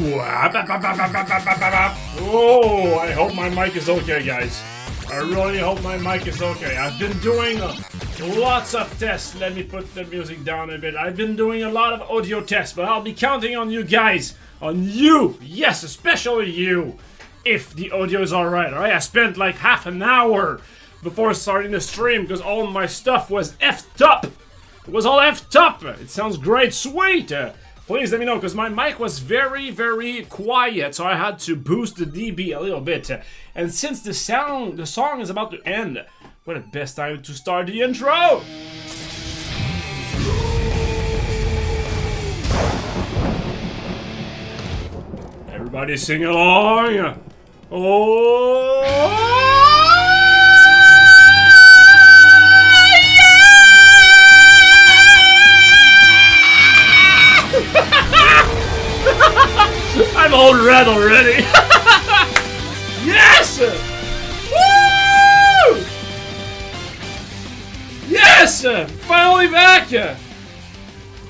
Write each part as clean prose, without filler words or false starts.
Oh, I hope my mic is okay, guys. I really hope my mic is okay. I've been doing lots of tests. Let me put the music down a bit. I've been doing a lot of audio tests, but I'll be counting on you guys. On you! Yes, especially you! If the audio is alright, alright? I spent like half an hour before starting the stream because all my stuff was effed up. It was all effed up. It sounds great, sweet. Please let me know because my mic was very, very quiet, so I had to boost the dB a little bit. And since the song is about to end, what a best time to start the intro! Everybody sing along! Oh! I'm all red already! Yes! Woo! Yes! Finally back!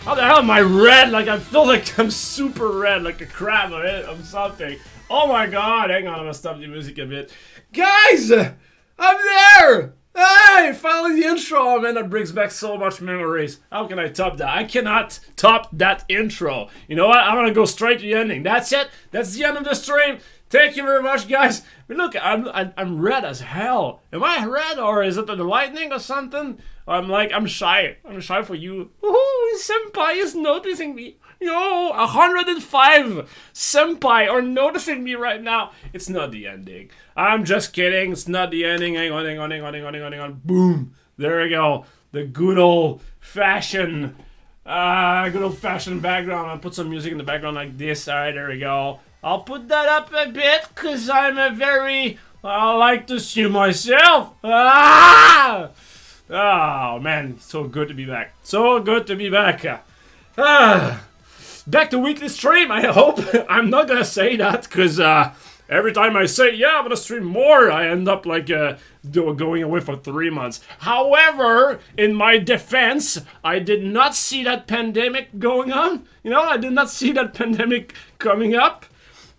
How the hell am I red? Like I feel like I'm super red, like a crab or something. Oh my god, hang on, I'm gonna stop the music a bit. Guys! I'm there! Hey! Finally the intro, man, that brings back so much memories. How can I top that? I cannot top that intro. You know what? I'm gonna go straight to the ending. That's it. That's the end of the stream. Thank you very much, guys. But look, I'm red as hell. Am I red or is it the lightning or something? I'm shy. I'm shy for you. Ooh, senpai is noticing me. Yo, 105 senpai are noticing me right now. It's not the ending. I'm just kidding. It's not the ending. Hang on. Boom. There we go. The good old fashioned background. I'll put some music in the background like this. All right, there we go. I'll put that up a bit because I like to see myself. Ah! Oh, man. So good to be back. So good to be back. Back to weekly stream, I hope. I'm not gonna say that because every time I say, yeah, I'm gonna stream more, I end up like going away for 3 months. However, in my defense, I did not see that pandemic going on. You know, I did not see that pandemic coming up.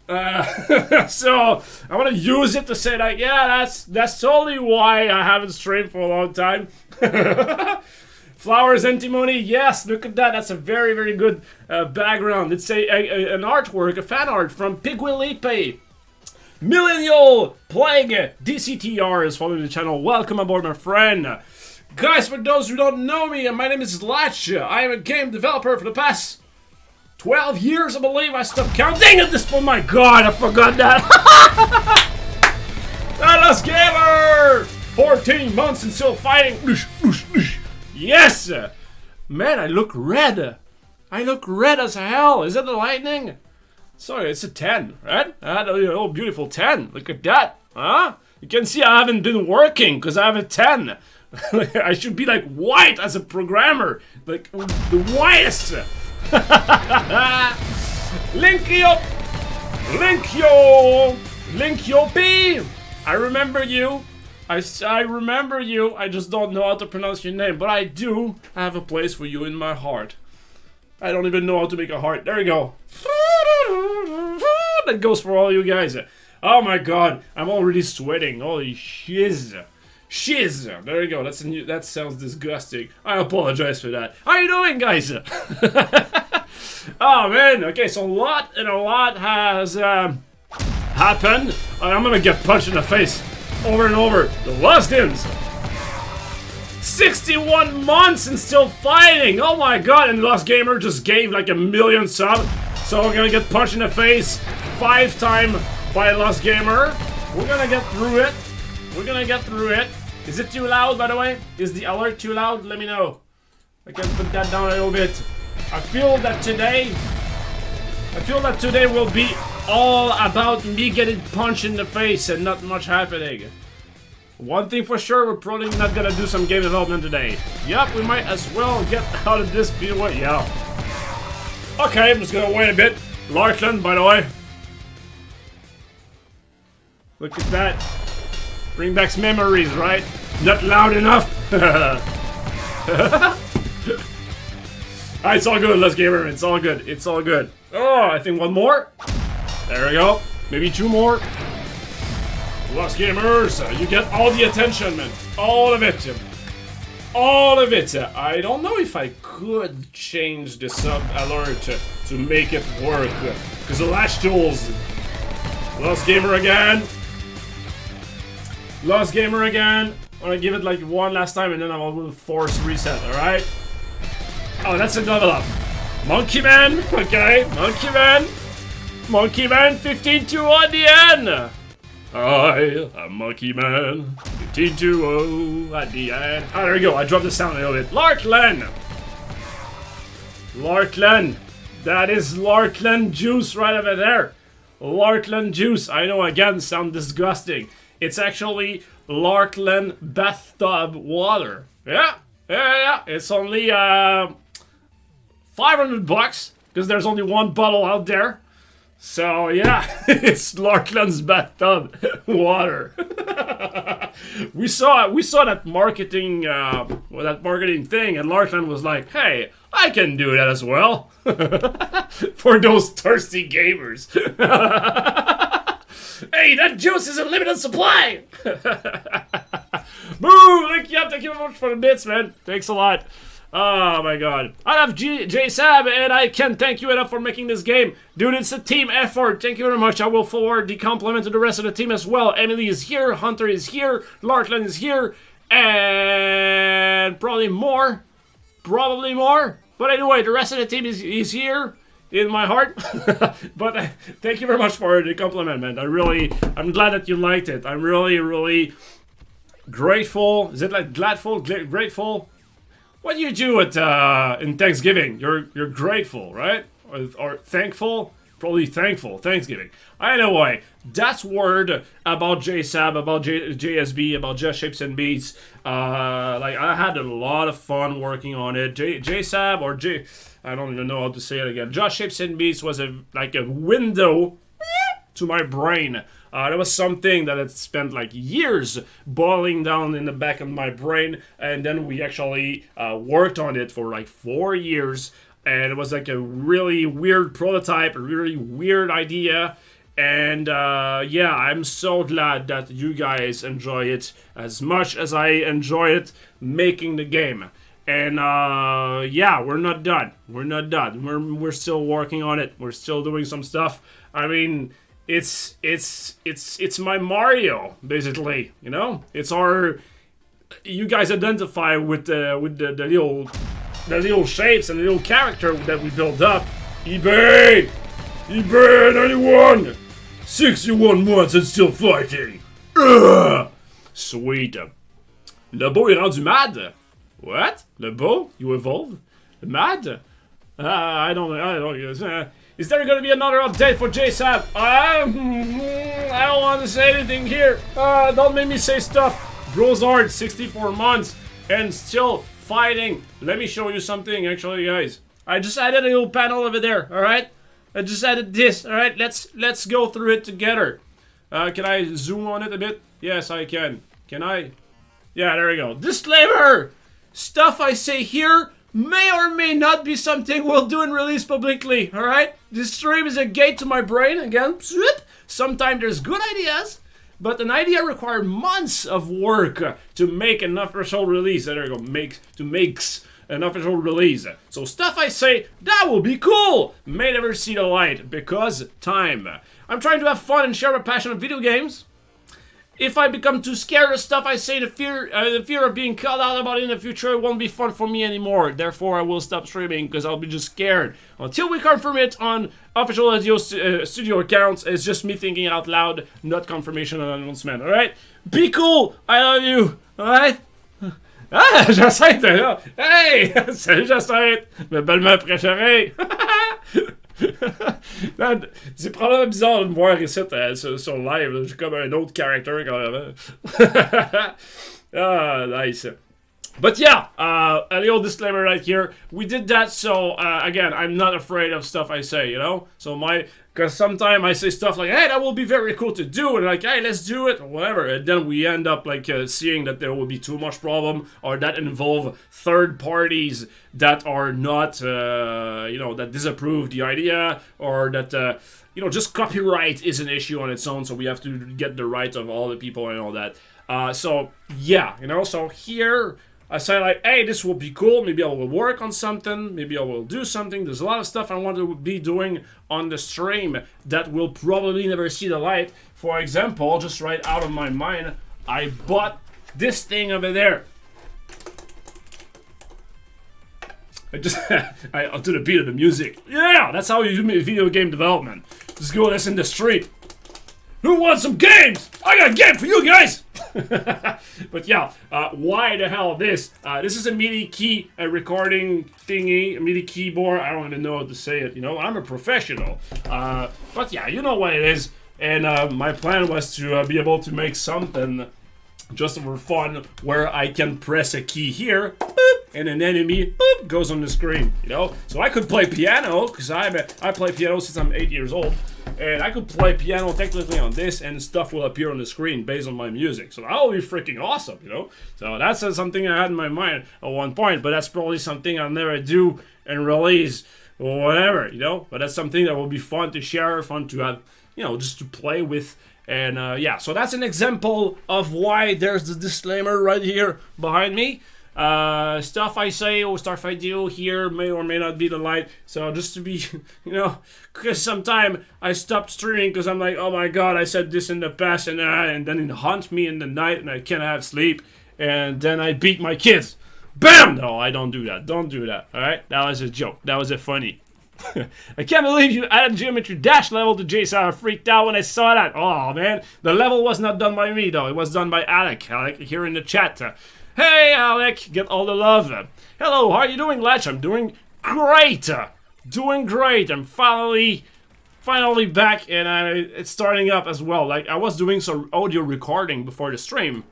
So I want to use it to say that, yeah, that's totally why I haven't streamed for a long time. Flowers antimony, yes, look at that. That's a very, very good background. It's an artwork, a fan art from Piguilipe. Millennial Plague DCTR is following the channel. Welcome aboard, my friend. Guys, for those who don't know me, my name is Latch. I am a game developer for the past 12 years, I believe. I stopped counting at this point. My god, I forgot that. Lost Gamer! 14 months and still fighting. Yes! Man, I look red. I look red as hell. Is that the lightning? Sorry, it's a 10, right? Oh, beautiful 10. Look at that. Huh? You can see I haven't been working because I have a 10. I should be like white as a programmer. Like the whitest. Linkyo P. I remember you. I remember you. I just don't know how to pronounce your name, but I do have a place for you in my heart. I don't even know how to make a heart. There we go. That goes for all you guys. Oh my god, I'm already sweating. Holy shiz. There you go. That sounds disgusting. I apologize for that. How you doing, guys? Oh man. Okay, so a lot has happened. I'm gonna get punched in the face over and over. The Lost Ins. 61 months and still fighting. Oh my god. And Lost Gamer just gave like 1 million subs. So we're gonna get punched in the face 5 times by Lost Gamer. We're gonna get through it. Is it too loud, by the way? Is the alert too loud? Let me know. I can put that down a little bit. I feel that today will be all about me getting punched in the face and not much happening. One thing for sure, we're probably not gonna do some game development today. Yep, we might as well get out of this away. Yeah. Okay, I'm just gonna wait a bit. Larkland, by the way. Look at that. Bring back some memories, right? Not loud enough. It's all good, Lost Gamer. It's all good. Oh, I think one more. There we go. Maybe 2 more. Lost Gamers, you get all the attention, man. All of it. All of it. I don't know if I could change the sub alert to make it work. Because the latch tools. Lost Gamer again. Lost Gamer again. I'm gonna give it like 1 last time and then I will force reset, alright? Oh, that's a level up. Monkey Man, okay, Monkey Man. Monkey Man 15-2 on the end. I am Monkey Man 15-2 at the end. Oh, there we go. I dropped the sound a little bit. Larkland. Larkland. That is Larkland juice right over there. Larkland juice. I know, again, sound disgusting. It's actually Larkland bathtub water. Yeah. It's only $500 because there's only 1 bottle out there. So yeah, it's Larkland's bathtub water. we saw that marketing thing, and Larkland was like, "Hey, I can do that as well." For those thirsty gamers. Hey, that juice is a limited supply. Boom! Thank you very much for the bits, man. Thanks a lot. Oh my god. I love J-Sab, and I can't thank you enough for making this game. Dude, it's a team effort. Thank you very much. I will forward the compliment to the rest of the team as well. Emily is here, Hunter is here, Larkland is here, and probably more. Probably more. But anyway, the rest of the team is here in my heart. But thank you very much for the compliment, man. I'm glad that you liked it. I'm really grateful. Is it like grateful? What do you do at in Thanksgiving? You're grateful, right? Or thankful? Probably thankful. Thanksgiving. Anyway, that's word about JSAB, about JSB, about Just Shapes and Beats. Like I had a lot of fun working on it. JSAB or I don't even know how to say it again. Just Shapes and Beats was like a window to my brain. That was something that had spent like years boiling down in the back of my brain, and then we actually worked on it for like 4 years, and it was like a really weird prototype, a really weird idea, and yeah, I'm so glad that you guys enjoy it as much as I enjoy it making the game. And yeah, we're not done. We're still working on it. We're still doing some stuff. I mean, it's my Mario, basically, you know? It's our... You guys identify with the little shapes and the little character that we built up. eBay 91! 61 months and still fighting! Ugh. Sweet. Le beau est rendu mad? What? Le beau? You evolved? Mad? I don't is there gonna be another update for JSAB? I don't want to say anything here. Don't make me say stuff. Brozard, 64 months and still fighting. Let me show you something, actually, guys. I just added a little panel over there. All right. I just added this. All right. Let's go through it together. Can I zoom on it a bit? Yes, I can. Can I? Yeah, there we go. Disclaimer. Stuff I say here may or may not be something we'll do and release publicly, alright? This stream is a gate to my brain, again. Sometimes there's good ideas, but an idea requires months of work to make an official release. There we go, makes an official release. So stuff I say, that will be cool, may never see the light, because time. I'm trying to have fun and share my passion of video games. If I become too scared of stuff I say, the fear of being called out about it in the future, it won't be fun for me anymore. Therefore, I will stop streaming because I'll be just scared. Until we confirm it on official audio studio accounts, it's just me thinking out loud, not confirmation and announcement. Alright? Be cool! I love you! Alright? Ah, Jacinthe! Hey! Salut Jacinthe! Ma belle-mère préférée! C'est probablement bizarre de me voir ici sur live. J'ai comme un autre character quand même. Ah, nice. But yeah, a little disclaimer right here. We did that, so again, I'm not afraid of stuff I say, you know? So because sometimes I say stuff like, hey, that will be very cool to do, and like, hey, let's do it, or whatever, and then we end up like seeing that there will be too much problem, or that involve third parties that are not, you know, that disapprove the idea, or that, you know, just copyright is an issue on its own, so we have to get the right of all the people and all that. So yeah, you know, so here I say like, hey, this will be cool. Maybe I will work on something. Maybe I will do something. There's a lot of stuff I want to be doing on the stream that will probably never see the light. For example, just right out of my mind, I bought this thing over there. I to the beat of the music. Yeah, that's how you do video game development. Just go listen to the street. Who wants some games? I got a game for you guys! But yeah, why the hell this? This is a MIDI key, a recording thingy, a MIDI keyboard. I don't even know how to say it, you know? I'm a professional. But yeah, you know what it is. And my plan was to be able to make something just for fun where I can press a key here, boop, and an enemy boop, goes on the screen, you know? So I could play piano, because I play piano since I'm 8 years old. And I could play piano technically on this, and stuff will appear on the screen based on my music. So that'll be freaking awesome, you know? So that's something I had in my mind at one point, but that's probably something I'll never do and release or whatever, you know? But that's something that will be fun to share, fun to have, you know, just to play with. And yeah, so that's an example of why there's the disclaimer right here behind me. Stuff I say or stuff I do here may or may not be the light. So just to be, you know, because sometimes I stopped streaming because I'm like, oh my god, I said this in the past, and then it haunts me in the night and I can't have sleep, and then I beat my kids. Bam! No, I don't do that. Don't do that. All right, that was a joke. That was a funny. I can't believe you added Geometry Dash level to JSON. I freaked out when I saw that. Oh man, the level was not done by me though. It was done by Alec. Alec here in the chat. Hey Alec, get all the love. Hello, how are you doing, Latch? I'm doing great. Doing great. I'm finally back, and it's starting up as well. Like I was doing some audio recording before the stream,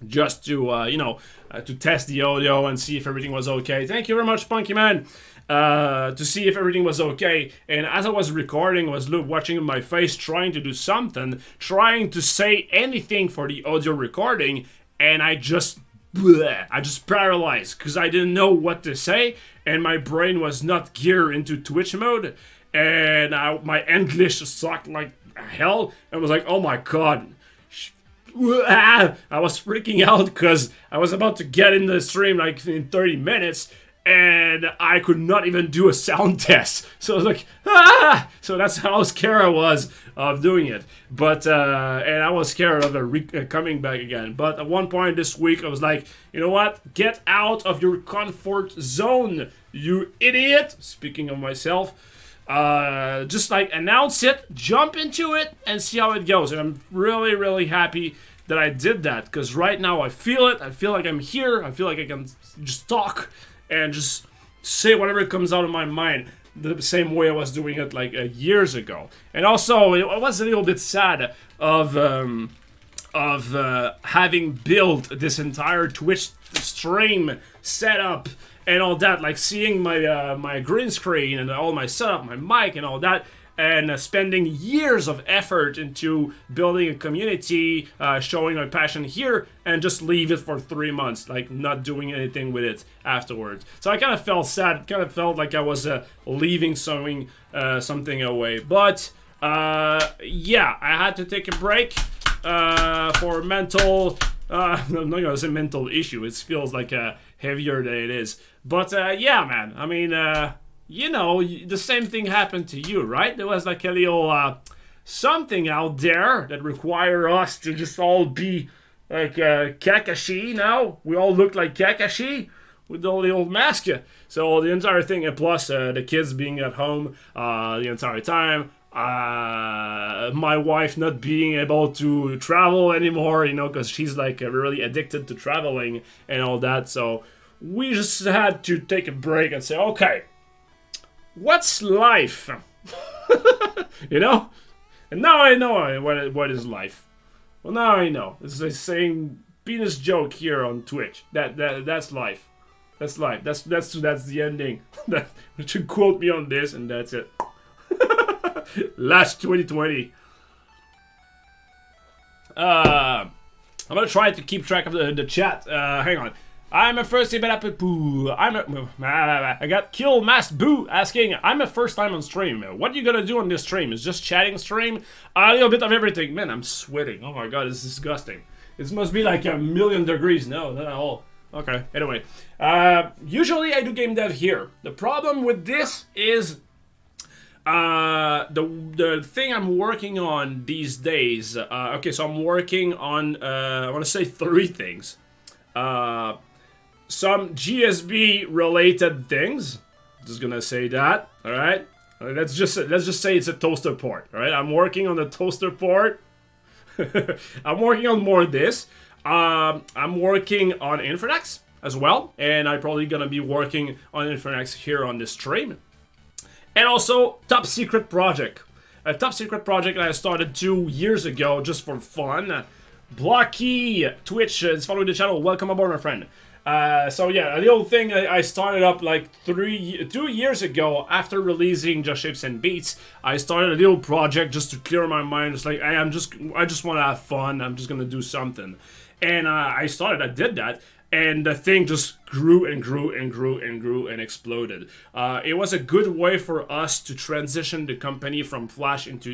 just to you know, to test the audio and see if everything was okay. Thank you very much, Punky Man. To see if everything was okay, and as I was recording, I was watching my face, trying to do something, trying to say anything for the audio recording, and I just paralyzed because I didn't know what to say, and my brain was not geared into Twitch mode, and my English sucked like hell, and was like, oh my god. I was freaking out because I was about to get in the stream like in 30 minutes, and I could not even do a sound test. So I was like, ah! So that's how scared I was of doing it. But, and I was scared of it coming back again. But at one point this week, I was like, you know what? Get out of your comfort zone, you idiot. Speaking of myself. Just like announce it, jump into it, and see how it goes. And I'm really, really happy that I did that. Because right now I feel it. I feel like I'm here. I feel like I can just talk and just say whatever comes out of my mind the same way I was doing it like years ago. And also, it was a little bit sad of having built this entire Twitch stream setup and all that, like seeing my my green screen and all my setup, my mic and all that, and spending years of effort into building a community, showing my passion here, and just leave it for 3 months, like not doing anything with it afterwards. So I kind of felt sad, kind of felt like I was leaving something away. But yeah, I had to take a break for mental, I'm not gonna say mental issue, it feels like heavier than it is. But yeah, man, I mean, you know, the same thing happened to you, right? There was like a little something out there that required us to just all be like Kakashi now. We all look like Kakashi with all the old mask. So the entire thing, and plus the kids being at home the entire time. My wife not being able to travel anymore, you know, because she's like really addicted to traveling and all that. So we just had to take a break and say, okay, what's life? You know? And now I know what is life. Well, now I know. It's a saying penis joke here on Twitch. That's life. That's life. That's the ending. That you should quote me on this, and that's it. Last 2020. I'm gonna try to keep track of the chat. Hang on. I'm a first time at Boo. I got Kill Mass Boo asking, I'm a first time on stream. What are you gonna do on this stream? Is just chatting stream? A little bit of everything. Man, I'm sweating. Oh my god, it's disgusting. It must be like 1,000,000 degrees. No, not at all. Okay, anyway. Usually I do game dev here. The problem with this is the thing I'm working on these days. Okay, so I'm working on I want to say 3 things. Some GSB related things. Just gonna say that. All right. Let's just say it's a toaster port. All right. I'm working on the toaster port. I'm working on more of this. I'm working on Infernex as well, and I'm probably gonna be working on Infernex here on this stream. And also, top secret project. A top secret project that I started 2 years ago just for fun. Blocky Twitch is following the channel. Welcome aboard, my friend. So yeah, the old thing I started up like 2 years ago after releasing Just Shapes and Beats. I started a little project just to clear my mind. It's like I just want to have fun. I'm just gonna do something, and I did that. And the thing just grew and grew and grew and grew and exploded. It was a good way for us to transition the company from Flash into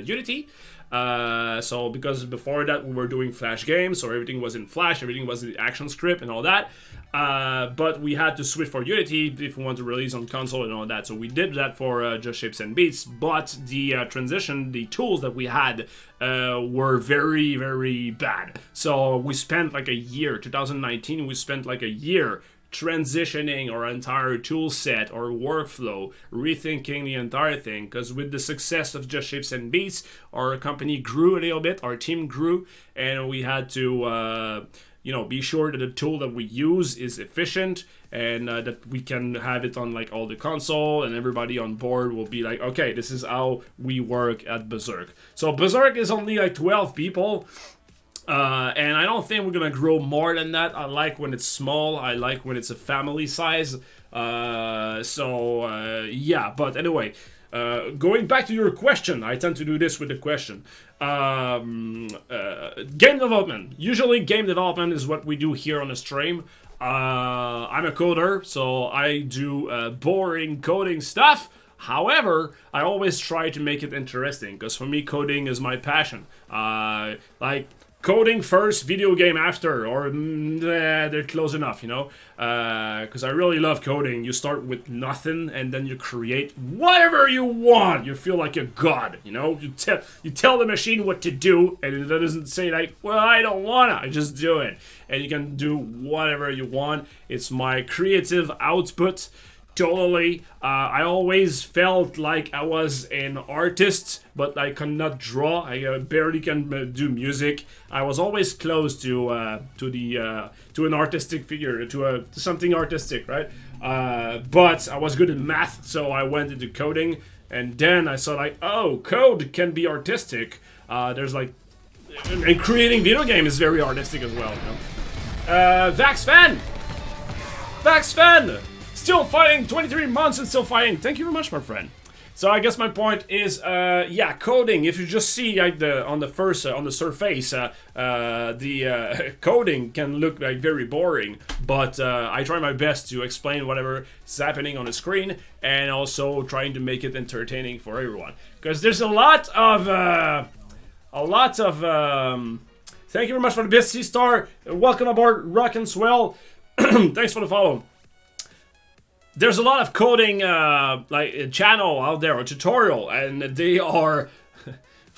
Unity. So because before that we were doing Flash games, so everything was in Flash, everything was in the action script and all that. But we had to switch for Unity if we want to release on console and all that. So we did that for Just Shapes and Beats, but the transition, the tools that we had were very, very bad. So we spent like a year, 2019, we spent like a year transitioning our entire tool set or workflow, rethinking the entire thing, because with the success of Just Shapes and Beats, our company grew a little bit, our team grew, and we had to be sure that the tool that we use is efficient and that we can have it on like all the console, and everybody on board will be like, okay, this is how we work at Berserk. So Berserk is only like 12 people. And I don't think we're gonna grow more than that. I like when it's small. I like when it's a family size. Yeah, but anyway, going back to your question, I tend to do this with the question. Game development. Usually game development is what we do here on the stream. I'm a coder, so I do boring coding stuff. However, I always try to make it interesting, because for me coding is my passion. Like coding first, video game after, or they're close enough, you know? Because I really love coding. You start with nothing, and then you create whatever you want. You feel like a god, you know? You tell the machine what to do, and it doesn't say like, well, I don't wanna, I just do it. And you can do whatever you want. It's my creative output. Totally. I always felt like I was an artist, but I cannot draw. I barely can do music. I was always close to an artistic figure, to something artistic, right? But I was good at math, so I went into coding, and then I saw like, oh, code can be artistic. There's like, and creating video game is very artistic as well. You know? Vax Fan. Still fighting, 23 months and still fighting. Thank you very much, my friend. So I guess my point is, yeah, coding. If you just see like on the surface, coding can look like very boring. But I try my best to explain whatever is happening on the screen, and also trying to make it entertaining for everyone. Because there's a lot of. Thank you very much for the BSC star. Welcome aboard, Rock and Swell. Thanks for the follow. There's a lot of coding like a channel out there, a tutorial, and they are,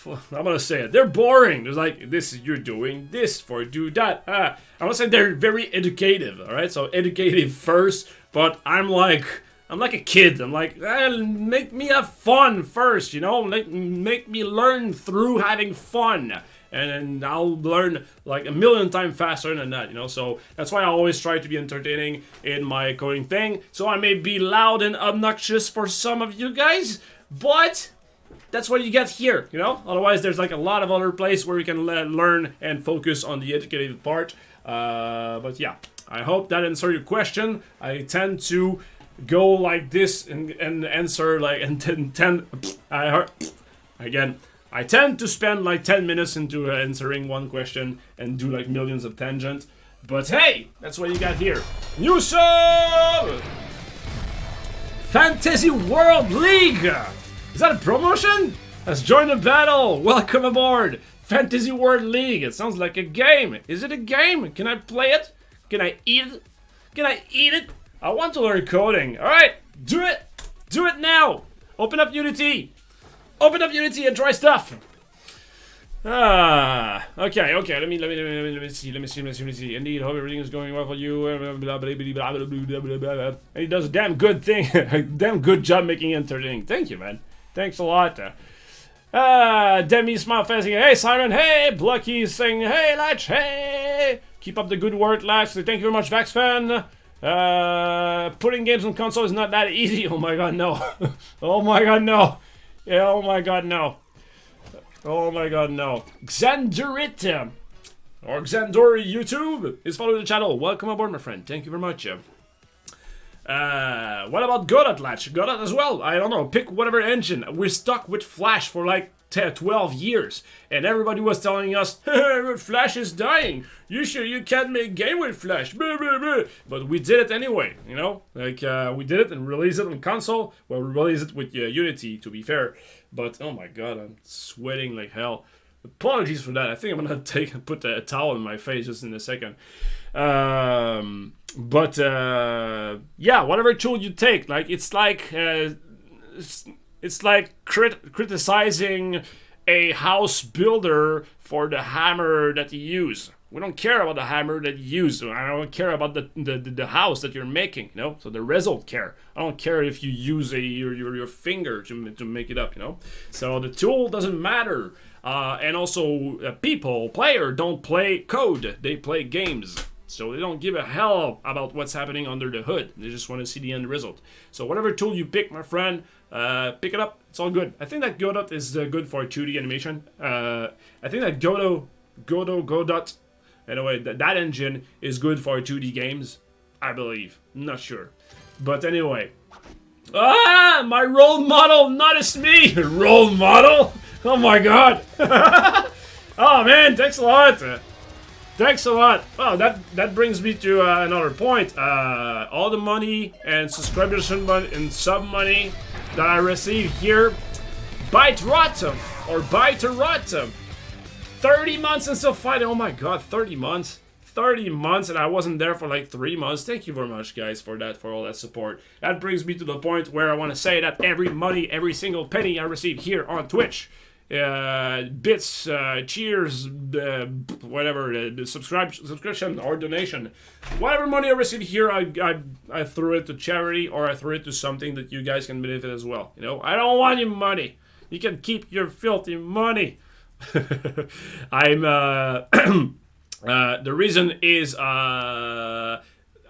I'm gonna say it, they're boring. There's like, you're doing this do that. I'm gonna say they're very educative, alright? So educative first, but I'm like a kid. I'm like, make me have fun first, you know? Make me learn through having fun. And I'll learn like 1,000,000 times faster than that, you know? So that's why I always try to be entertaining in my coding thing. So I may be loud and obnoxious for some of you guys, but that's what you get here, you know? Otherwise, there's like a lot of other places where you can learn and focus on the educative part. But yeah, I hope that answered your question. I tend to go like this and answer like, and I tend to spend like 10 minutes into answering one question and do like millions of tangents. But hey, that's what you got here. New sub! Fantasy World League! Is that a promotion? Let's join the battle! Welcome aboard! Fantasy World League! It sounds like a game! Is it a game? Can I play it? Can I eat it? Can I eat it? I want to learn coding. Alright, do it! Do it now! Open up Unity! Open up Unity and try stuff! Okay, let me see. Indeed, hope everything is going well for you. And he does a damn good thing, a damn good job making it entertaining. Thank you, man. Thanks a lot. Demi smile facing. Hey, Simon. Hey, Blucky saying. Hey, Latch. Hey. Keep up the good work, Latch. Thank you very much, Vax fan. Putting games on console is not that easy. Oh my god, no. Oh my god, no. Yeah, oh my god, no. Oh my god, no. Xandurit, or Xandori YouTube, is following the channel. Welcome aboard, my friend. Thank you very much. What about Godot, Latch? Godot as well? I don't know. Pick whatever engine. We're stuck with Flash for like 12 years. And everybody was telling us, Flash is dying. You can't make game with Flash. Blah, blah, blah. But we did it anyway, you know? Like, we did it and released it on console. Well, we released it with Unity, to be fair. But, oh my god, I'm sweating like hell. Apologies for that. I think I'm gonna put a towel in my face just in a second. Yeah, whatever tool you take, like it's like criticizing a house builder for the hammer that you use. We don't care about the hammer that you use. I don't care about the house that you're making, you know. So the result care. I don't care if you use your finger to make it up, you know. So the tool doesn't matter. And also, player don't play code. They play games. So they don't give a hell about what's happening under the hood. They just want to see the end result. So whatever tool you pick, my friend, pick it up. It's all good. I think that Godot is good for 2D animation. I think that Godot, anyway, that engine is good for 2D games. I believe. Not sure. But anyway. My role model, not as me. Role model? Oh my god. Oh man, thanks a lot. Thanks a lot. Oh, that brings me to another point. All the money and subscription money and sub money that I receive here, Byte Rotom or Byte Rotom. 30 months and still fighting. Oh my god, 30 months. 30 months and I wasn't there for like 3 months. Thank you very much, guys, for all that support. That brings me to the point where I want to say that every single penny I receive here on Twitch, bits, cheers, whatever, the subscription or donation, whatever money I receive here, I threw it to charity or I threw it to something that you guys can benefit as well. You know, I don't want your money. You can keep your filthy money. I'm the reason is I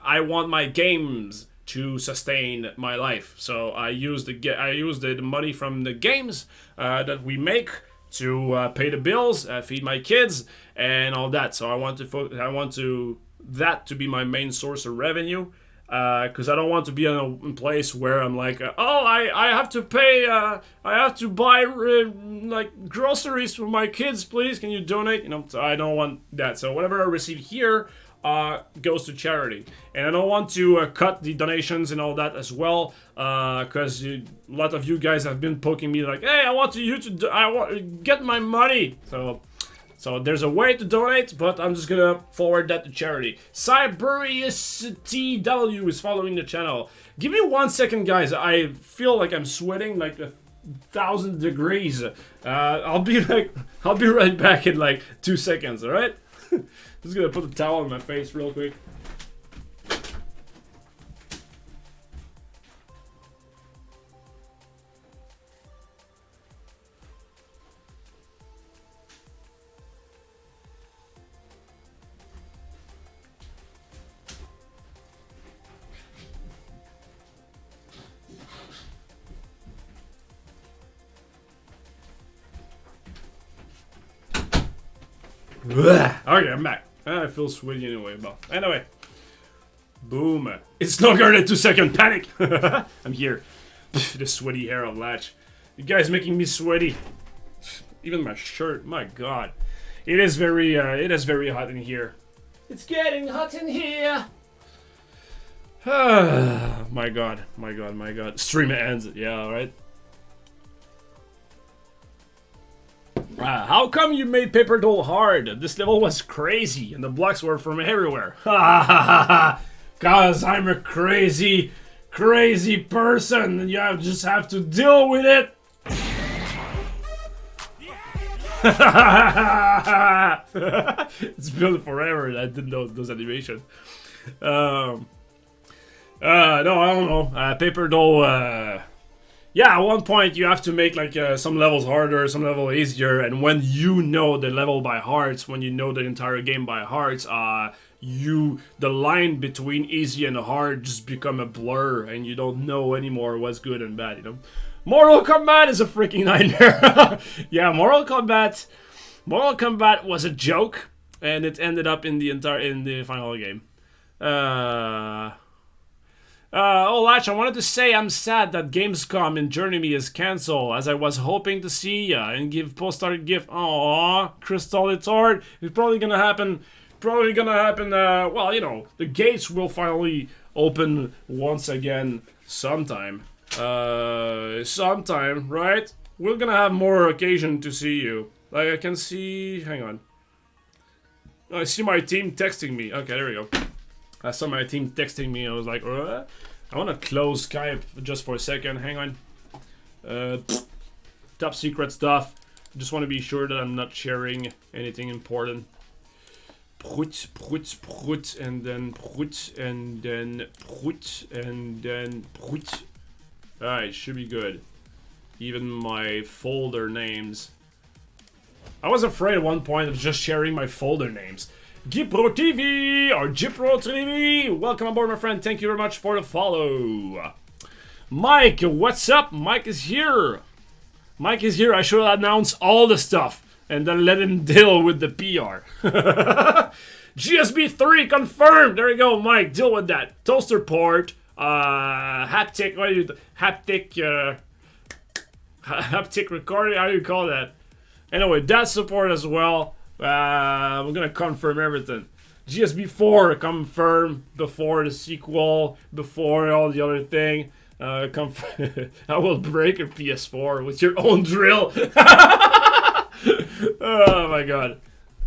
want my games to sustain my life, so I use the money from the games that we make to pay the bills, feed my kids, and all that. So I want that to be my main source of revenue. Because I don't want to be in a place where I'm like, I have to pay, I have to buy like groceries for my kids, please, can you donate? You know, so I don't want that. So whatever I receive here goes to charity. And I don't want to cut the donations and all that as well, because a lot of you guys have been poking me like, hey, I want to get my money. So there's a way to donate, but I'm just gonna forward that to charity. Cyberius TW is following the channel. Give me 1 second, guys. I feel like I'm sweating like 1,000 degrees. I'll be right back in like 2 seconds. All right? Just gonna put the towel on my face real quick. Okay, I'm back. I feel sweaty anyway, but anyway. Boom. It's longer than 2 second panic. I'm here. The sweaty hair of Latch. You guys making me sweaty. Even my shirt, my god. It is very hot in here. It's getting hot in here. My god, my god, my god. Stream ends. Yeah, right. How come you made Paper Doll hard? This level was crazy and the blocks were from everywhere. Ha ha ha ha! Cause I'm a crazy person and you just have to deal with it. It's built forever. I didn't know those animations. No, I don't know. Paper Doll, yeah, at one point you have to make like some levels harder, some level easier, and when you know the level by heart, when you know the entire game by heart, the line between easy and hard just become a blur, and you don't know anymore what's good and bad, you know? Mortal Kombat is a freaking nightmare. Yeah, Mortal Kombat was a joke, and it ended up in the final game. Oh, Latch, I wanted to say I'm sad that Gamescom in Germany is cancelled, as I was hoping to see ya and give post-art gift. Aww, Crystal, it's hard. It's probably gonna happen. Well, you know, the gates will finally open once again sometime. Sometime, right? We're gonna have more occasion to see you. Like, I can see. Hang on. I see my team texting me. Okay, there we go. I saw my team texting me. I was like, I want to close Skype just for a second. Hang on. Top secret stuff. Just want to be sure that I'm not sharing anything important. Prut, prut, prut, and then prut, and then prut, and then prut. Alright, should be good. Even my folder names. I was afraid at one point of just sharing my folder names. Gipro TV or Gipro TV, welcome aboard, my friend. Thank you very much for the follow. Mike, what's up? Mike is here. Mike is here. I should announce all the stuff and then let him deal with the PR. GSB 3 confirmed. There you go, Mike. Deal with that. Toaster port. Haptic. What do you? Haptic. Haptic recording. How do you call that? Anyway, that support as well. We're gonna confirm everything. GSB 4 confirm before the sequel, before all the other thing. I will break your PS4 with your own drill. Oh my god.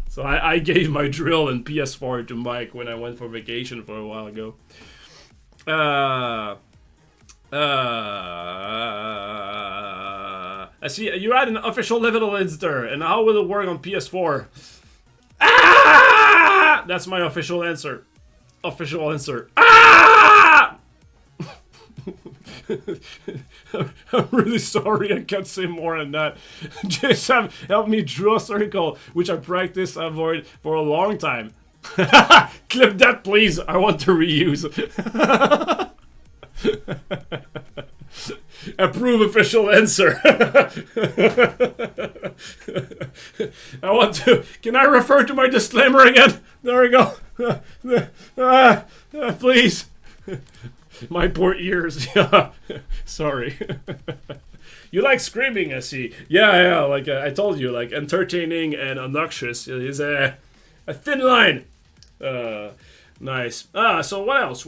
So I gave my drill and PS4 to Mike when I went for vacation for a while ago. I see you had an official level editor, and how will it work on PS4? Ah! That's my official answer. Official answer. Ah! I'm really sorry, I can't say more than that. Just help me draw a circle, which I practiced avoid for a long time. Clip that, please. I want to reuse. Approve official answer. I want to. Can I refer to my disclaimer again? There we go. Please. My poor ears. Sorry. You like screaming, I see. Yeah. Like I told you, like entertaining and obnoxious is a thin line. Nice. So what else?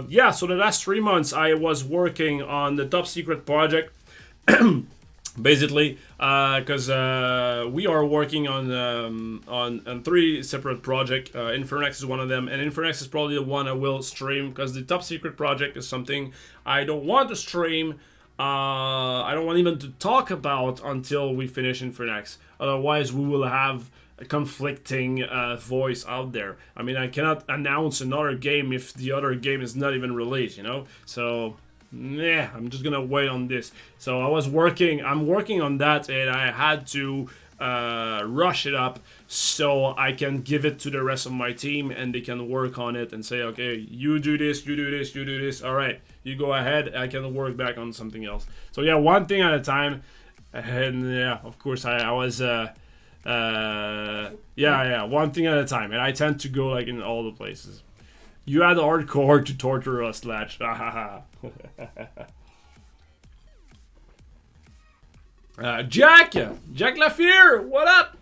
Yeah, so the last 3 months I was working on the top secret project. Basically, because we are working on 3 separate projects. Infernex is one of them, and Infernex is probably the one I will stream, because the top secret project is something I don't want to stream. I don't want even to talk about until we finish Infernex. Otherwise, we will have a conflicting voice out there. I mean, I cannot announce another game if the other game is not even released, you know? So, yeah, I'm just gonna wait on this. So I'm working on that, and I had to rush it up so I can give it to the rest of my team, and they can work on it and say, okay, you do this, all right, you go ahead, I can work back on something else. So yeah, one thing at a time, and yeah, of course I was one thing at a time, and I tend to go like in all the places. You had hardcore to torture us, Latch. Jack Lafear, what up?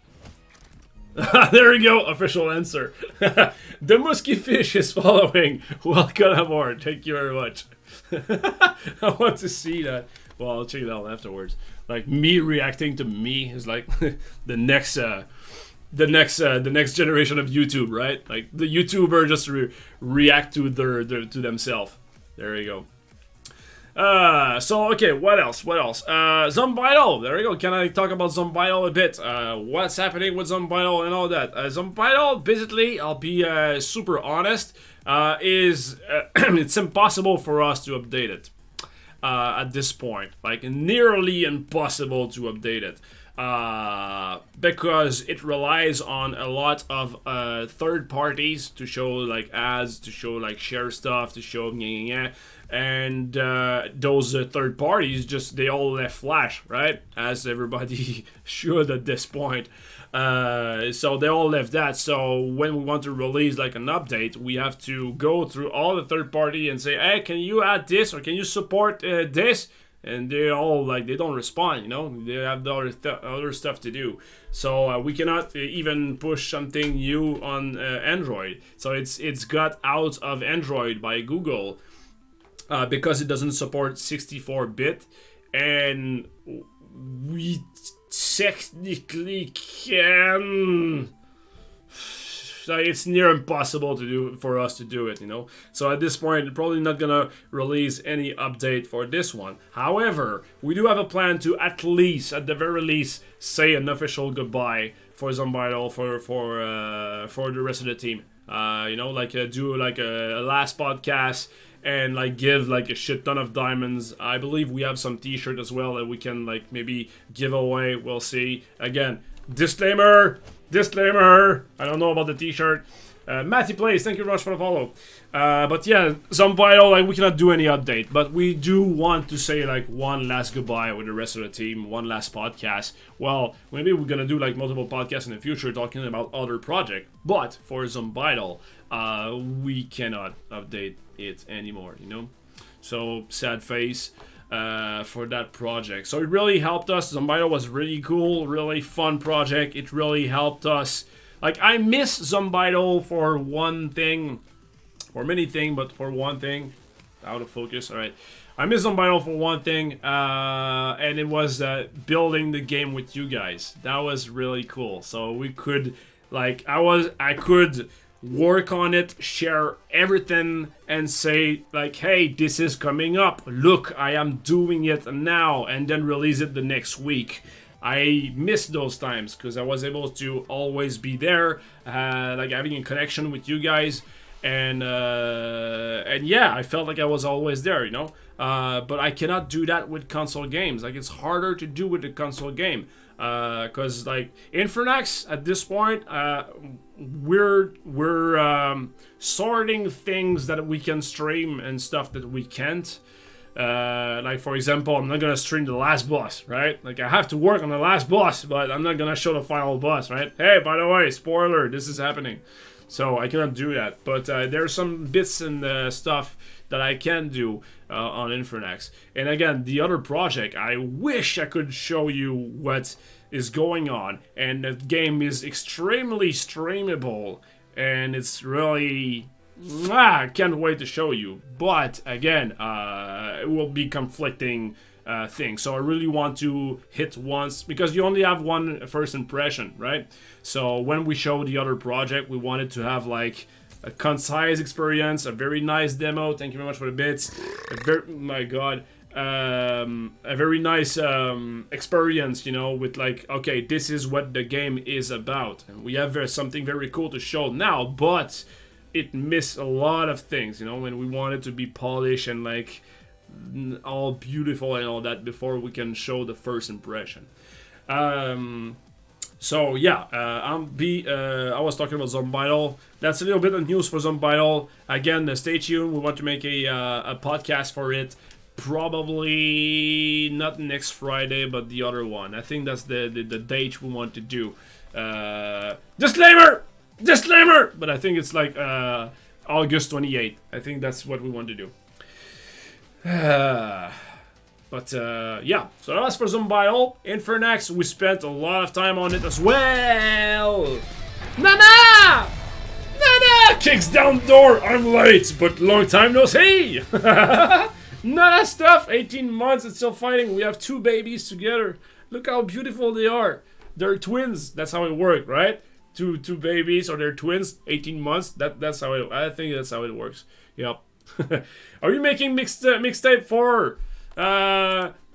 There we go, official answer. The musky fish is following. Welcome aboard. Thank you very much. I want to see that. Well, I'll check it out afterwards. Like me reacting to me is like the next generation of YouTube, right? Like the YouTuber just react to to themselves. There you go. So okay, what else? Zombytle, there we go. Can I talk about Zombytle a bit? What's happening with Zombytle and all that? Zombytle, basically, I'll be super honest, is it's impossible for us to update it at this point. Like nearly impossible to update it. Because it relies on a lot of third parties to show like ads, to show like share stuff, to show and those third parties they all left Flash, right? As everybody should at this point. So they all left that. So when we want to release like an update, we have to go through all the third party and say, hey, can you add this or can you support this? And they all like they don't respond, you know. They have the other stuff to do, so we cannot even push something new on Android. So it's got out of Android by Google because it doesn't support 64-bit, and we technically can. So it's near impossible to do for us to do it, you know. So at this point, probably not gonna release any update for this one. However, we do have a plan to at the very least, say an official goodbye for Zombytle for the rest of the team. You know, like do like a last podcast and like give like a shit ton of diamonds. I believe we have some T-shirt as well that we can like maybe give away. We'll see. Again, disclaimer. I don't know about the T-shirt. Matty Plays, thank you very much for the follow. But yeah, Zombytle, like we cannot do any update, but we do want to say like one last goodbye with the rest of the team, one last podcast. Well, maybe we're gonna do like multiple podcasts in the future talking about other projects, but for Zombytle, we cannot update it anymore, you know? So, sad face. For that project. So it really helped us. Zombytle was really cool, really fun project. It really helped us. Like, I miss Zombytle for one thing, for many things, but for one thing, out of focus, alright. I miss Zombytle for one thing, and it was building the game with you guys. That was really cool. So we could, like, I could work on it, share everything, and say like, hey, this is coming up, look, I am doing it now, and then release it the next week. I miss those times because I was able to always be there, like having a connection with you guys, and yeah, I felt like I was always there, you know. But I cannot do that with console games. Like, it's harder to do with the console game. Because like Infernax at this point, we're sorting things that we can stream and stuff that we can't. Like for example, I'm not gonna stream the last boss, right? Like I have to work on the last boss, but I'm not gonna show the final boss, right? Hey, by the way, spoiler, this is happening. So I cannot do that. But there's some bits and stuff that I can do on Infernax. And again, the other project, I wish I could show you what is going on. And the game is extremely streamable. And it's really... I can't wait to show you. But again, it will be conflicting thing. So I really want to hit once, because you only have one first impression, right? So when we show the other project, we wanted to have like a concise experience, a very nice demo. Thank you very much for the bits. My God, a very nice experience, you know, with like, okay, this is what the game is about, and we have something very cool to show now, but it missed a lot of things, you know, and we wanted to be polished and like all beautiful and all that before we can show the first impression. So yeah, I was talking about Zombytle. That's a little bit of news for Zombytle. Again, stay tuned. We want to make a podcast for it. Probably not next Friday, but the other one. I think that's the date we want to do. Disclaimer! But I think it's like August 28th. I think that's what we want to do. But yeah, so that's for Zombytle. Infernax, we spent a lot of time on it as well. Nana! Nana! Kicks down door. I'm late, but long time no see. Nana stuff. 18 months and still fighting. We have 2 babies together. Look how beautiful they are. They're twins. That's how it works, right? Two babies or they're twins. 18 months. That's how it. I think that's how it works. Yep. Are you making mixtape for?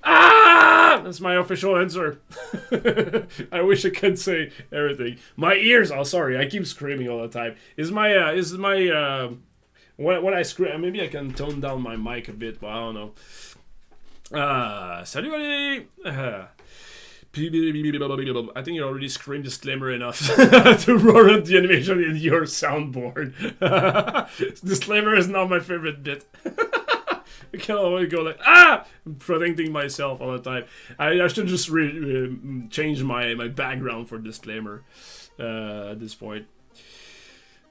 That's my official answer. I wish I could say everything. My ears. Oh, sorry. I keep screaming all the time. When I scream, maybe I can tone down my mic a bit, but I don't know. Salut. I think you already screamed disclaimer enough to warrant the animation in your soundboard. Disclaimer is not my favorite bit. I can always go like, I'm protecting myself all the time. I should just change my background for disclaimer at this point.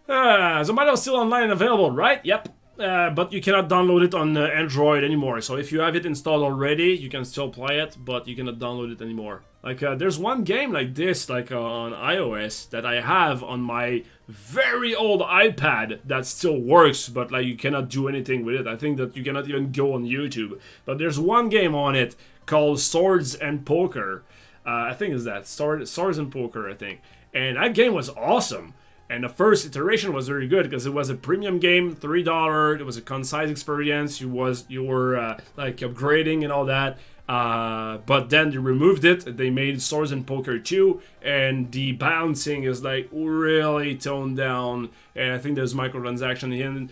Zombie is still online and available, right? Yep. But you cannot download it on Android anymore. So if you have it installed already, you can still play it, but you cannot download it anymore. Like, there's one game like this, like on iOS, that I have on my very old iPad that still works, but like you cannot do anything with it. I think that you cannot even go on YouTube. But there's one game on it called Swords and Poker. I think it's that, Swords and Poker, I think. And that game was awesome. And the first iteration was very good because it was a premium game, $3. It was a concise experience. You were like upgrading and all that. But then they removed it. They made Swords and Poker 2, and the balancing is like really toned down. And I think there's microtransaction in.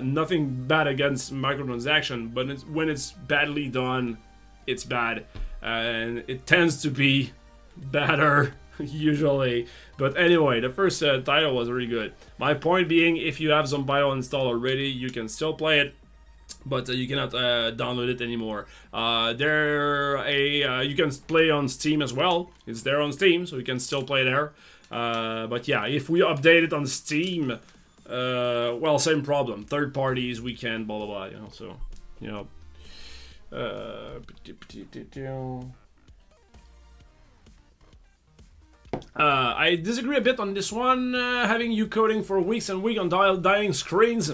Nothing bad against microtransaction, but when it's badly done, it's bad, and it tends to be better. Usually. But anyway, the first title was really good. My point being, if you have Zombido installed already, you can still play it, but you cannot download it anymore. You can play on Steam as well. It's there on Steam, so you can still play there. But yeah, if we update it on Steam, well, same problem. Third parties, we can blah blah blah. You know, so you know. I disagree a bit on this one. Having you coding for weeks and weeks on dying screens.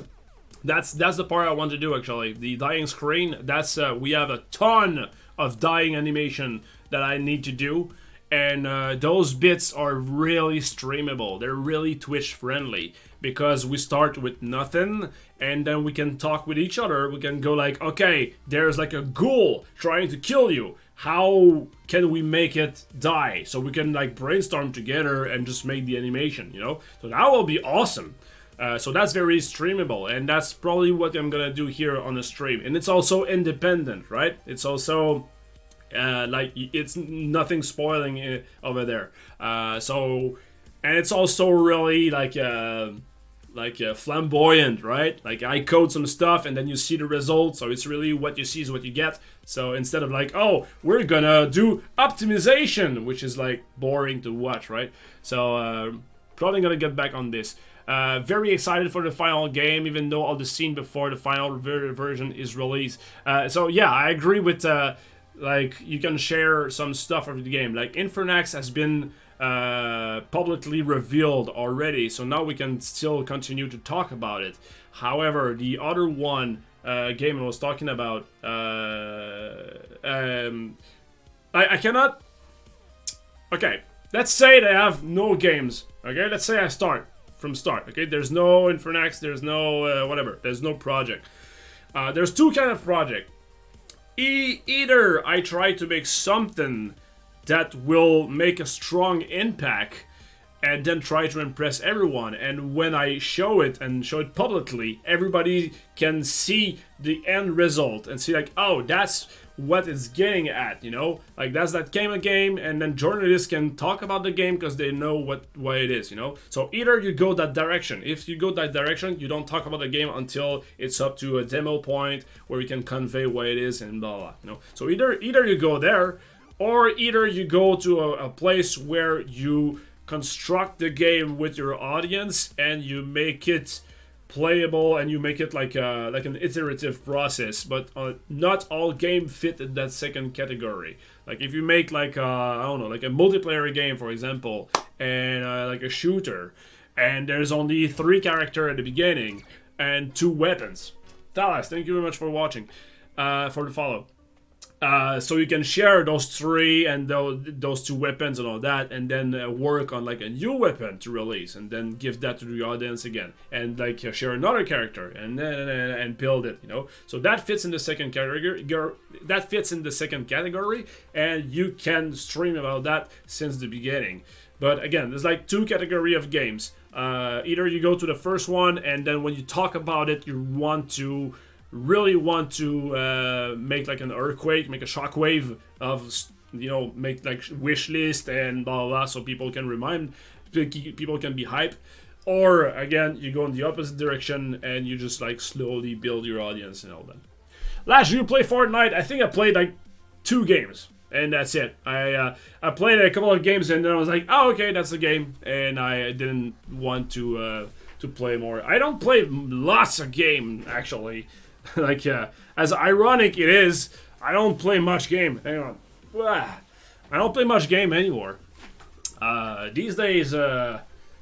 That's the part I want to do actually. The dying screen. That's we have a ton of dying animation that I need to do, and those bits are really streamable. They're really Twitch friendly because we start with nothing, and then we can talk with each other. We can go like, okay, there's like a ghoul trying to kill you. How can we make it die? So we can like brainstorm together and just make the animation, you know? So that will be awesome. So that's very streamable, and that's probably what I'm gonna do here on the stream. And it's also independent, right? It's also like it's nothing spoiling over there. So, and it's also really like flamboyant, right? Like I code some stuff and then you see the result, so it's really what you see is what you get. So instead of like, oh, we're gonna do optimization, which is like boring to watch, right? So probably gonna get back on this. Very excited for the final game, even though all the scene before the final version is released. So yeah, I agree with like you can share some stuff of the game. Like Infernax has been publicly revealed already, so now we can still continue to talk about it. However, the other one game I was talking about, I cannot. Okay, let's say they have no games. Okay, let's say I start from start. Okay, there's no Infernax, there's no whatever, there's no project. There's two kind of project. Either I try to make something that will make a strong impact and then try to impress everyone, and when I show it and show it publicly, everybody can see the end result and see like, oh, that's what it's getting at, you know, like that's that game, and then journalists can talk about the game because they know what it is, you know. So either you go that direction. If you go that direction, you don't talk about the game until it's up to a demo point where you can convey what it is and blah blah, you know. So either you go there, or either you go to a place where you construct the game with your audience and you make it playable, and you make it like an iterative process. But not all game fit in that second category. Like if you make like I don't know, like a multiplayer game, for example, and like a shooter, and there's only 3 characters at the beginning and 2 weapons. Thalas, thank you very much for watching, for the follow. So you can share those 3 and those 2 weapons and all that, and then work on like a new weapon to release, and then give that to the audience again, and like share another character, and then and build it, you know. So that fits in the second category. That fits in the second category, and you can stream about that since the beginning. But again, there's like 2 category of games. Either you go to the first one, and then when you talk about it, you really want to make like an earthquake, make a shockwave of, you know, make like wish list and blah blah blah, so people can people can be hype. Or again, you go in the opposite direction and you just like slowly build your audience and all that. Last year you play Fortnite. I think I played like 2 games and that's it. I played a couple of games and then I was like, oh okay, that's the game, and I didn't want to play more. I don't play lots of game actually. Like, as ironic it is, I don't play much game. Hang on. I don't play much game anymore. These days,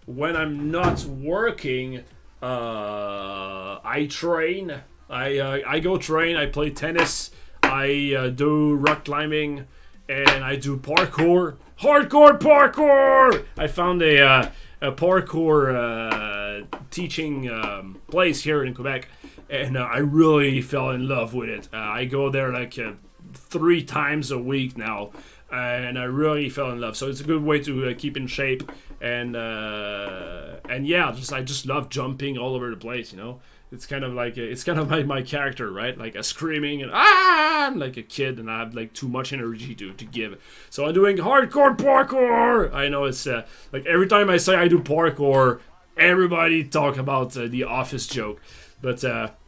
when I'm not working, I train. I go train, I play tennis, I do rock climbing, and I do parkour. Hardcore parkour! I found a parkour teaching place here in Quebec. And I really fell in love with it. I go there like 3 times a week now, and I really fell in love. So it's a good way to keep in shape, and yeah, I just love jumping all over the place. You know, it's kind of like my character, right? Like a screaming and I'm like a kid, and I have like too much energy to give. So I'm doing hardcore parkour. I know it's like every time I say I do parkour, everybody talk about the Office joke. But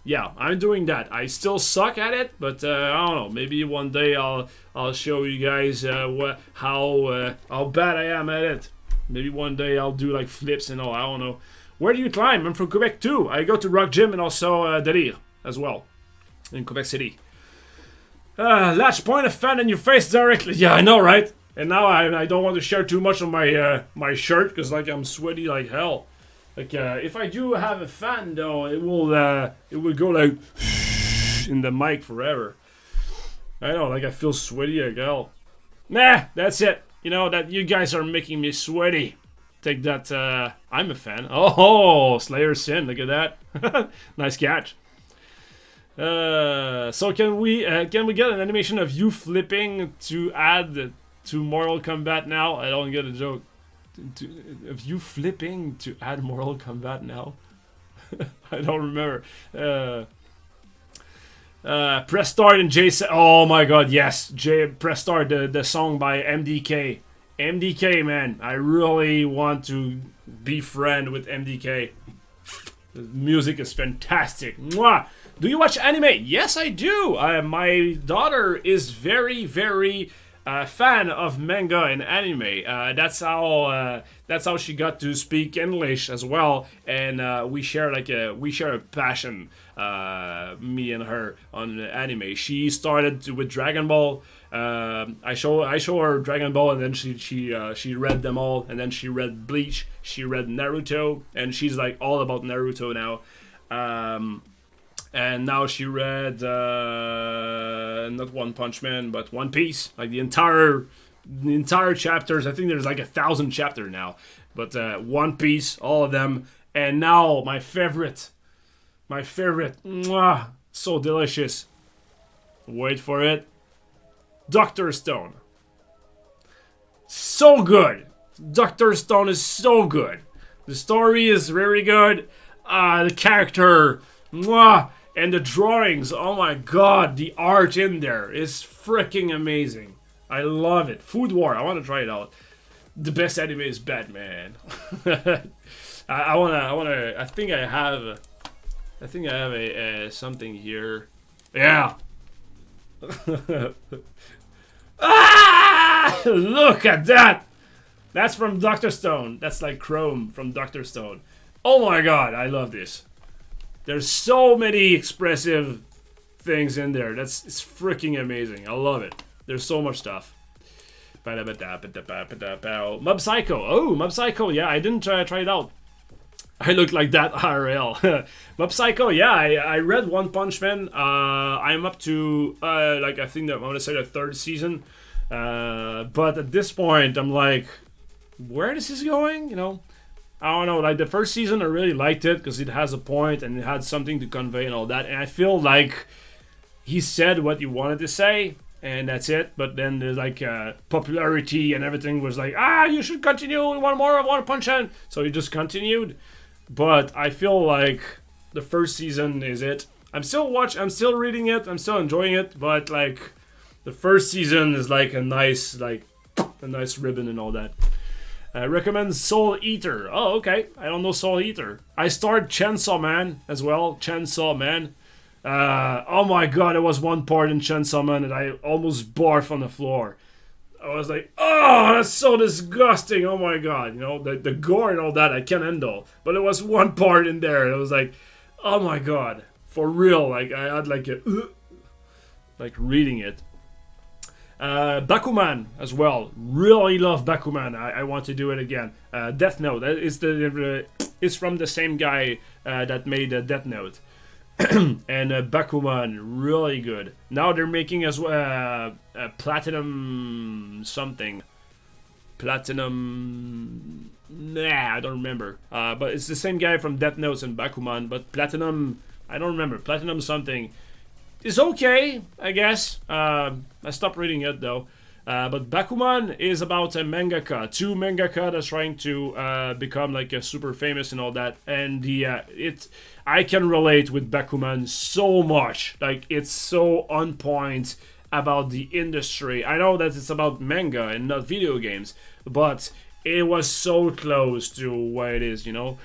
yeah, I'm doing that. I still suck at it, but I don't know. Maybe one day I'll show you guys how bad I am at it. Maybe one day I'll do like flips and all. I don't know. Where do you climb? I'm from Quebec too. I go to Rock Gym and also Delir as well in Quebec City. Let's point a fan in your face directly. Yeah, I know, right? And now I don't want to share too much of my my shirt because like I'm sweaty like hell. Like if I do have a fan though, it will go like in the mic forever. I know, like I feel sweaty like hell. Nah, that's it. You know that you guys are making me sweaty. Take that. I'm a fan. Oh, Slayer Sin. Look at that. Nice catch. So can we get an animation of you flipping to add to Mortal Kombat now? I don't get a joke. Of you flipping to add Mortal Kombat now? I don't remember. Press start and Jason. Oh my god, yes. Press start, the song by MDK. MDK, man. I really want to be friend with MDK. The music is fantastic. Mwah! Do you watch anime? Yes, I do. My daughter is very, very fan of manga and anime. That's how she got to speak English as well, and we share a passion, me and her, on anime. She started with Dragon Ball. I show her Dragon Ball, and then she read them all, and then she read Bleach. She read Naruto, and she's like all about Naruto now. And now she read not One Punch Man, but One Piece, like the entire chapters. I think there's like 1,000 chapters now, but One Piece, all of them. And now my favorite, mwah, so delicious. Wait for it, Dr. Stone. So good. Dr. Stone is so good. The story is very good. The character, mwah. And the drawings, oh my god, the art in there is freaking amazing. I love it. Food War, I want to try it out. The best anime is Batman. I think I have a something here. Yeah. Ah! Look at that. That's from Dr. Stone. That's like Chrome from Dr. Stone. Oh my god, I love this. There's so many expressive things in there. It's freaking amazing. I love it. There's so much stuff. Mob Psycho. Oh, Mob Psycho. Yeah, I didn't try it out. I look like that IRL. Mob Psycho. Yeah, I read One Punch Man. I'm up to like I think that I want to say the 3rd season. But at this point, I'm like, where is this going? You know, I don't know. Like the 1st season, I really liked it because it has a point and it had something to convey and all that. And I feel like he said what he wanted to say. And that's it. But then there's like popularity and everything was like, you should continue. We want more. I want to punch in. So he just continued. But I feel like the 1st season is it. I'm still reading it. I'm still enjoying it. But like the 1st season is like a nice ribbon and all that. Recommend Soul Eater. Oh, okay. I don't know Soul Eater. I started Chainsaw Man as well. Chainsaw Man. Oh my god, there was one part in Chainsaw Man that I almost barfed on the floor. I was like, oh, that's so disgusting. Oh my god, you know, the gore and all that I can't handle. But there was one part in there that was like, oh my god, for real. Like I had like reading it. Bakuman as well. Really love Bakuman. I want to do it again. Death Note. It's from the same guy that made Death Note. And Bakuman, really good. Now they're making as well Platinum something. Platinum. Nah, I don't remember. But it's the same guy from Death Note and Bakuman. But Platinum, I don't remember. Platinum something. It's okay, I guess. I stopped reading it though. But Bakuman is about a mangaka, 2 mangaka that's trying to become like a super famous and all that. And I can relate with Bakuman so much. Like it's so on point about the industry. I know that it's about manga and not video games, but it was so close to what it is, you know.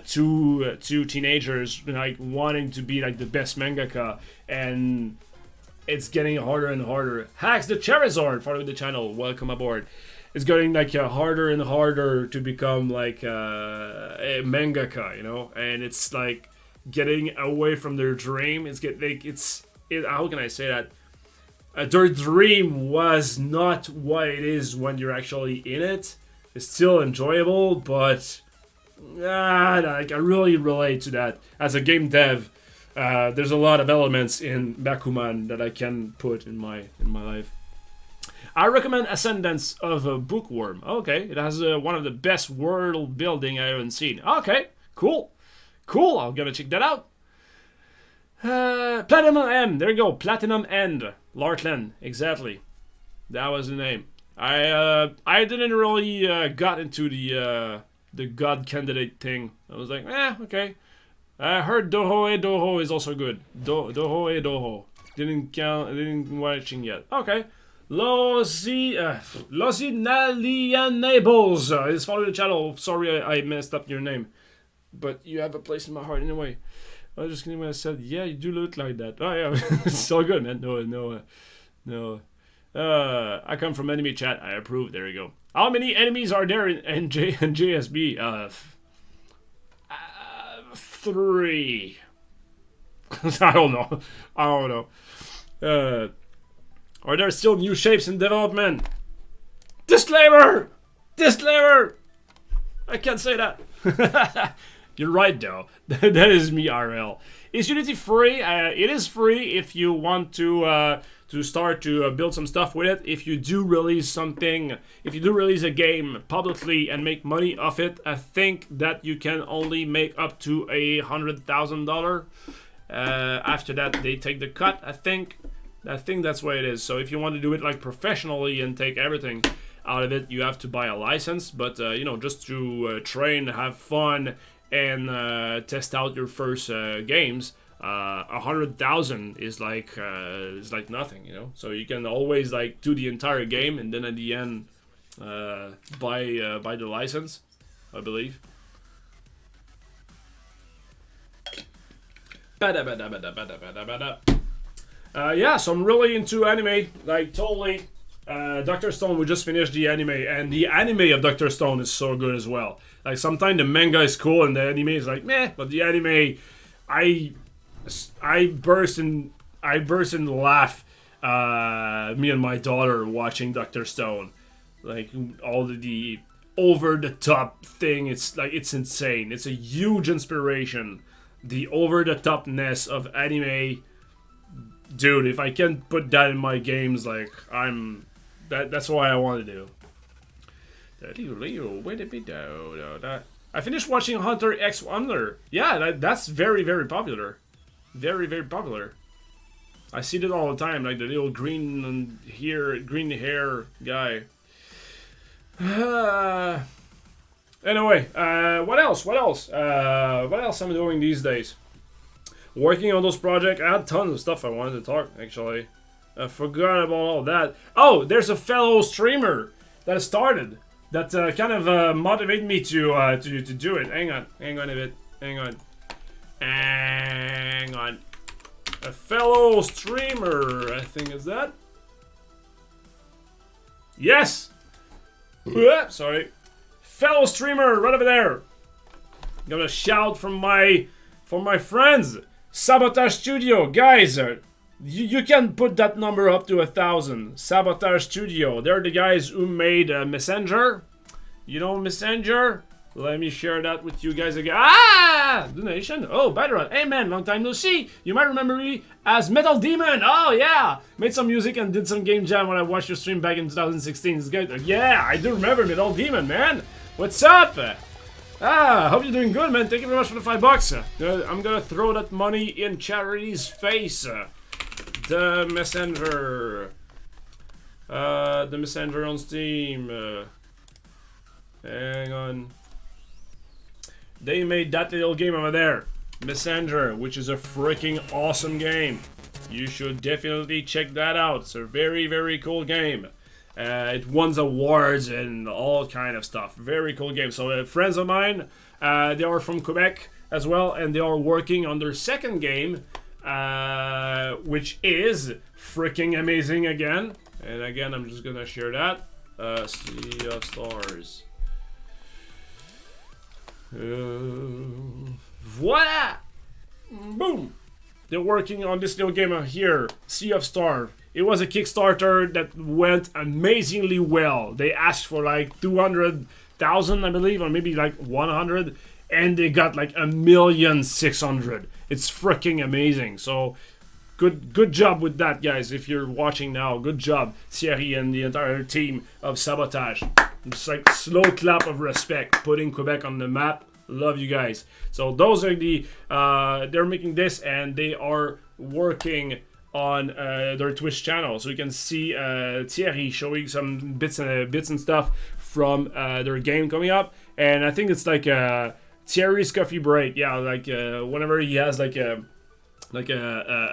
Two teenagers like wanting to be like the best mangaka, and it's getting harder and harder. Hacks the Charizard, follow the channel, welcome aboard. It's getting like harder and harder to become like a mangaka, you know, and it's like getting away from their dream. How can I say that? Their dream was not what it is when you're actually in it. It's still enjoyable, but like I really relate to that as a game dev. There's a lot of elements in Bakuman that I can put in my life. I recommend Ascendance of a Bookworm. Okay, it has one of the best world building I haven't seen. Okay, cool. I'm gonna check that out. Platinum M. There you go. Platinum End. Lartland. Exactly. That was the name. I didn't really got into the God candidate thing. I was like, okay. I heard Doho is also good. Doho. Didn't watching yet. Okay. Losinalianables is following the channel. Sorry I messed up your name. But you have a place in my heart anyway. I was just kidding when I said, yeah, you do look like that. Oh yeah, it's so good, man. No. I come from enemy chat. I approve. There you go. How many enemies are there in JSB? 3. I don't know. Are there still new shapes in development? Disclaimer! I can't say that. You're right, though. That is me, RL. Is Unity free? It is free if you want to start to build some stuff with it. If you do release something, if you do release a game publicly and make money off it, I think that you can only make up to $100,000. After that, they take the cut. I think that's what it is. So if you want to do it like professionally and take everything out of it, you have to buy a license. But you know, just to train, have fun, and test out your first games, 100,000 is like nothing, you know. So you can always like do the entire game and then at the end buy the license, I believe. Yeah, so I'm really into anime, like totally. Dr. Stone, we just finished the anime, and the anime of Dr. Stone is so good as well. Like sometimes the manga is cool and the anime is like meh, but the anime, I I burst in laugh. Me and my daughter watching Doctor Stone, like all the over the top thing. It's like it's insane. It's a huge inspiration. The over the topness of anime, dude. If I can put that in my games, like that's what I want to do. I finished watching Hunter X Hunter. Yeah, that's very, very popular. Very, very popular. I see that all the time, like the little green hair guy. Anyway, what else? What else? What else I'm doing these days? Working on those projects. I had tons of stuff I wanted to talk, actually. I forgot about all that. Oh, there's a fellow streamer that started. That kind of motivated me to do it. Hang on a bit. Hang on. A fellow streamer, I think is that. Yes. Sorry, fellow streamer, right over there. Got a shout from my friends, Sabotage Studio, guys. You can put that number up to 1,000. Sabotage Studio. They're the guys who made Messenger. You know Messenger? Let me share that with you guys again. Ah! Donation. Oh, Badron. Hey man, long time no see. You might remember me as Metal Demon. Oh yeah. Made some music and did some game jam when I watched your stream back in 2016. It's good. Yeah, I do remember Metal Demon, man. What's up? Hope you're doing good, man. Thank you very much for the $5. I'm gonna throw that money in charity's face. The Messenger. The Messenger on Steam. Hang on. They made that little game over there, Messenger, which is a freaking awesome game. You should definitely check that out. It's a very, very cool game. It won awards and all kind of stuff. Very cool game. So friends of mine, they are from Quebec as well, and they are working on their second game, which is freaking amazing again. And again, I'm just gonna share that. Sea of Stars. Voila! Boom! They're working on this little game here, Sea of Stars. It was a Kickstarter that went amazingly well. They asked for like 200,000, I believe, or maybe like 100, and they got like 1,600,000. It's freaking amazing. So good job with that, guys. If you're watching now, good job, Thierry and the entire team of Sabotage. Just like slow clap of respect, putting Quebec on the map. Love you guys. So those are the they're making this, and they are working on their Twitch channel, so you can see Thierry showing some bits and stuff from their game coming up. And I think it's like Thierry's coffee break. Yeah, like whenever he has like a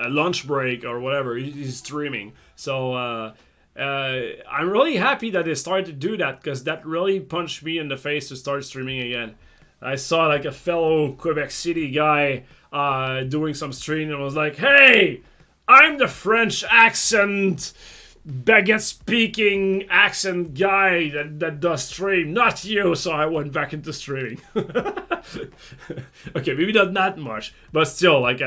lunch break or whatever, he's streaming. So I'm really happy that they started to do that, because that really punched me in the face to start streaming again. I saw like a fellow Quebec City guy doing some stream and was like, hey, I'm the French accent, baguette speaking accent guy that does stream, not you. So I went back into streaming. Okay, maybe not that much, but still, like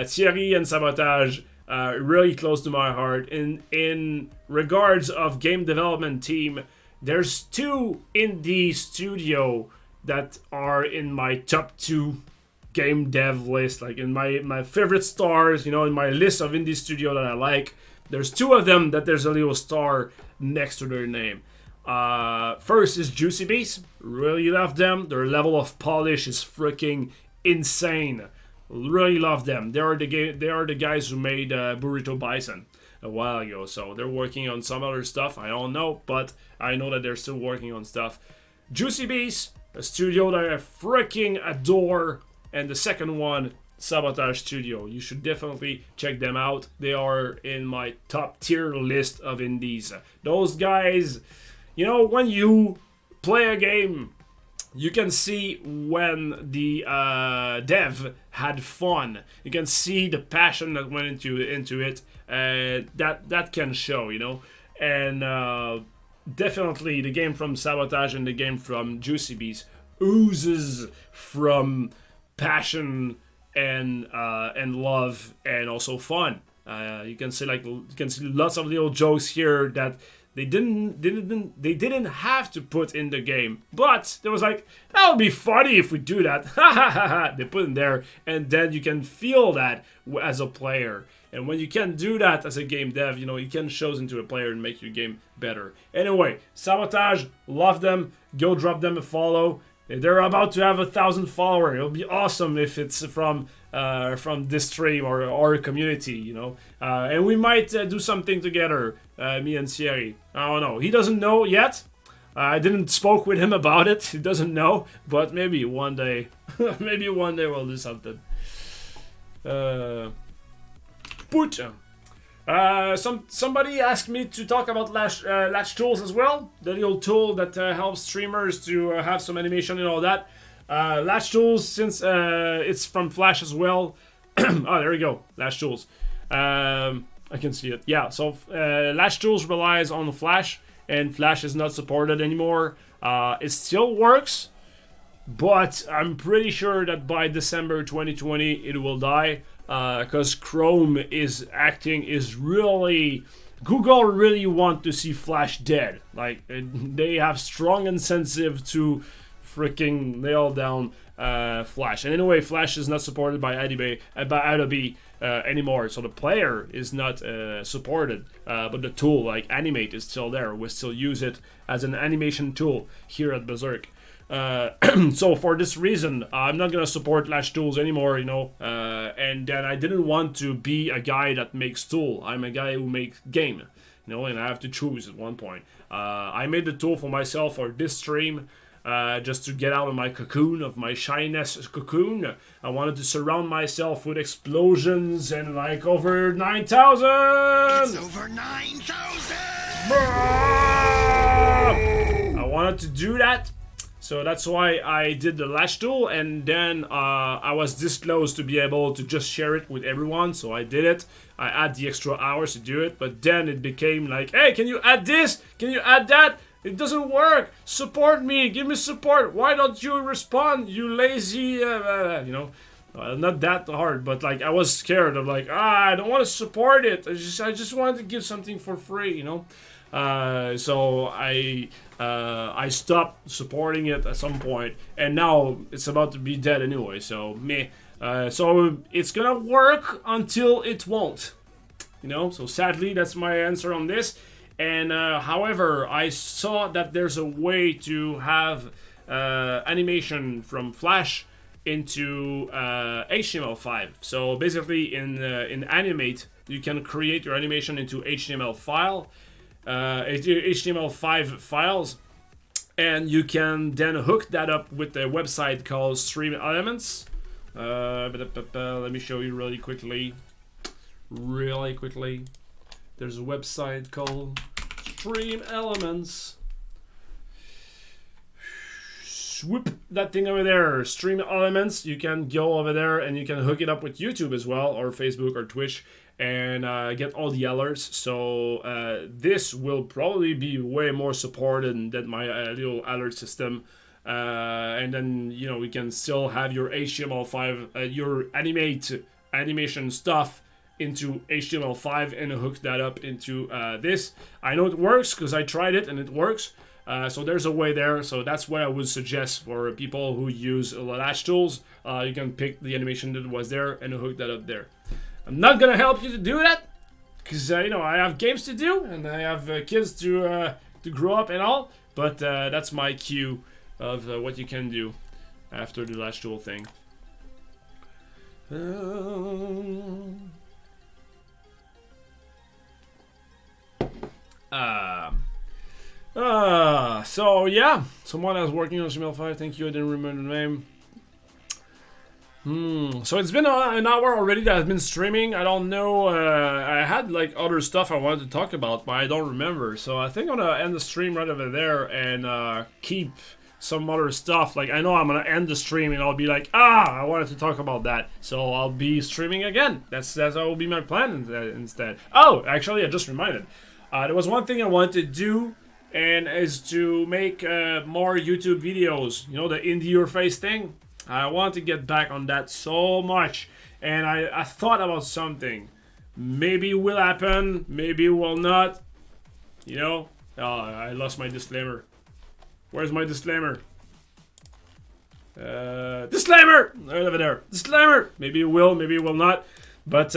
Thierry and Sabotage, really close to my heart. In regards of game development team, there's two indie studio that are in my top 2 game dev list, like in my favorite stars, you know, in my list of indie studio that I like. There's 2 of them that there's a little star next to their name. First is Juicy Beast. Really love them. Their level of polish is freaking insane. Really love them. They are the guys who made Burrito Bison a while ago. So they're working on some other stuff. I don't know, but I know that they're still working on stuff. Juicy Beast, a studio that I freaking adore. And the second one, Sabotage Studio. You should definitely check them out. They are in my top tier list of indies. Those guys, you know, when you play a game, you can see when the dev had fun. You can see the passion that went into it. That can show, you know. And definitely the game from Sabotage and the game from Juicy Beast oozes from passion and love and also fun. You can see lots of little jokes here that they didn't have to put in the game, but there was like, that would be funny if we do that. They put in there, and then you can feel that as a player. And when you can do that as a game dev, you know, you can show into a player and make your game better. Anyway, Sabotage, love them. Go drop them a follow. They're about to have 1,000 followers. It'll be awesome if it's from this stream or our community, you know. And we might do something together, me and Thierry. I don't know. He doesn't know yet. I didn't spoke with him about it. He doesn't know, but maybe one day, maybe one day we'll do something. Somebody asked me to talk about Latch Tools as well, the little tool that helps streamers to have some animation and all that. Latch Tools, since it's from Flash as well. Oh, there we go, Latch Tools. I can see it. Yeah, so Latch Tools relies on Flash, and Flash is not supported anymore. It still works, but I'm pretty sure that by December 2020 it will die. Because Chrome is really... Google really want to see Flash dead. Like, they have strong incentive to freaking nail down Flash. And anyway, Flash is not supported by Adobe anymore, so the player is not supported. But the tool, like Animate, is still there. We still use it as an animation tool here at Berserk. So for this reason, I'm not gonna support Latch Tools anymore, you know, and then I didn't want to be a guy that makes tool. I'm a guy who makes game, you know, and I have to choose at one point. I made the tool for myself for this stream, just to get out of my cocoon, of my shyness cocoon. I wanted to surround myself with explosions and like over 9,000! It's over 9,000! I wanted to do that. So that's why I did the Latch tool, and then I was this close to be able to just share it with everyone, so I did it. I had the extra hours to do it, but then it became like, hey, can you add this? Can you add that? It doesn't work. Support me. Give me support. Why don't you respond, you lazy, you know? Not that hard, but like I was scared of like, I don't want to support it. I just wanted to give something for free, you know? So I stopped supporting it at some point, and now it's about to be dead anyway, so meh. So it's gonna work until it won't, you know? So sadly, that's my answer on this. And however, I saw that there's a way to have animation from Flash into HTML5. So basically in Animate, you can create your animation into HTML file. HTML5 files, and you can then hook that up with a website called Stream Elements. Let me show you really quickly. There's a website called Stream Elements. Swoop that thing over there, Stream Elements. You can go over there and you can hook it up with YouTube as well, or Facebook or Twitch, and get all the alerts. So this will probably be way more supported than my little alert system. And then, you know, we can still have your HTML5, your animation stuff into HTML5 and hook that up into this. I know it works because I tried it and it works. So there's a way there. So that's what I would suggest for people who use Latch Tools. You can pick the animation that was there and hook that up there. I'm not gonna help you to do that because you know, I have games to do and I have kids to grow up and all. But that's my cue of what you can do after the Latch Tool thing. So yeah, someone else working on HTML5. Thank you. I didn't remember the name. So it's been an hour already that I've been streaming. I don't know. I had like other stuff I wanted to talk about, but I don't remember. So I think I'm gonna end the stream right over there and keep some other stuff. Like I know I'm gonna end the stream and I'll be like, I wanted to talk about that. So I'll be streaming again. That will be my plan instead. Oh, actually, I just reminded. There was one thing I wanted to do, and is to make more YouTube videos. You know, the Indie Your Face thing. I want to get back on that so much. And I thought about something. Maybe it will happen, maybe it will not. You know? Oh, I lost my disclaimer. Where's my disclaimer? Disclaimer! Over there. Disclaimer! Maybe it will, maybe it will not. But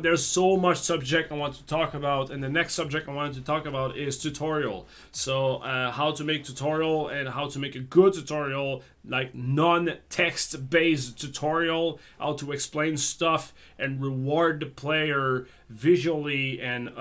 there's so much subject I want to talk about, and the next subject I wanted to talk about is tutorial. So how to make tutorial and how to make a good tutorial, like non-text based tutorial, how to explain stuff and reward the player visually and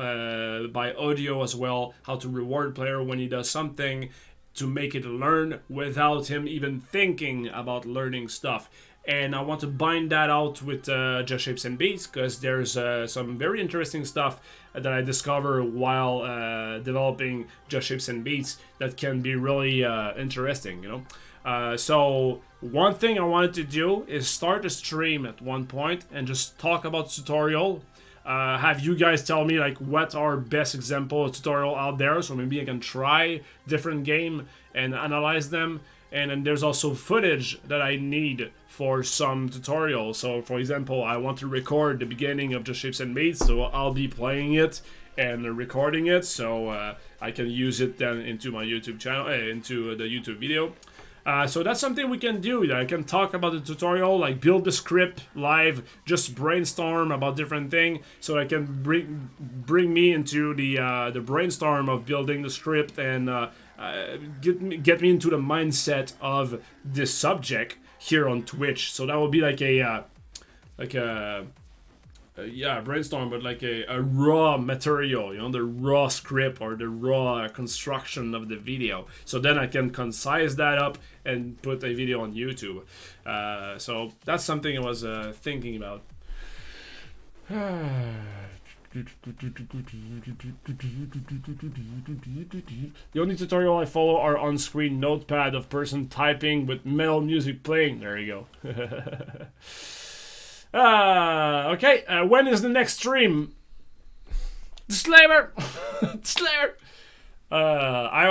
by audio as well, how to reward the player when he does something to make it learn without him even thinking about learning stuff. And I want to bind that out with Just Shapes and Beats, because there's some very interesting stuff that I discover while developing Just Shapes and Beats that can be really interesting, you know. So one thing I wanted to do is start a stream at one point and just talk about tutorial. Have you guys tell me like what are best example of tutorial out there, so maybe I can try different game and analyze them. And then there's also footage that I need for some tutorials. So for example, I want to record the beginning of Just Shapes and Beats, so I'll be playing it and recording it, so I can use it then into my YouTube channel, into the YouTube video. So that's something we can do. I can talk about the tutorial, like build the script live, just brainstorm about different things, so I can bring me into the brainstorm of building the script and get me into the mindset of this subject here on Twitch. So that would be like a brainstorm, but like a raw material, you know, the raw script or the raw construction of the video. So then I can concise that up and put a video on YouTube. So that's something I was thinking about. The only tutorial I follow are on-screen notepad of person typing with metal music playing. There you go. Okay, when is the next stream? Disclaimer! Disclaimer! I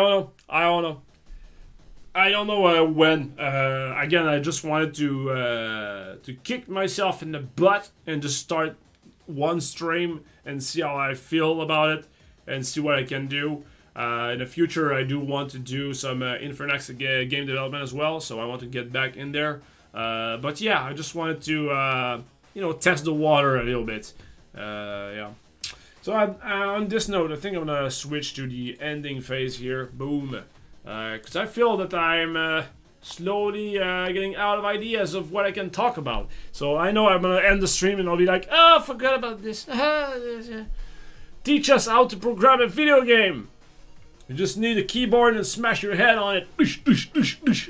don't know when. Again, I just wanted to kick myself in the butt and just start one stream and see how I feel about it and see what I can do. In the future, I do want to do some Infernax game development as well, so I want to get back in there. But yeah, I just wanted to, test the water a little bit. Yeah. So on this note, I think I'm gonna switch to the ending phase here. Boom. Because I feel that I'm slowly getting out of ideas of what I can talk about. So I know I'm gonna end the stream and I'll be like, oh, forgot about this. Teach us how to program a video game. You just need a keyboard and smash your head on it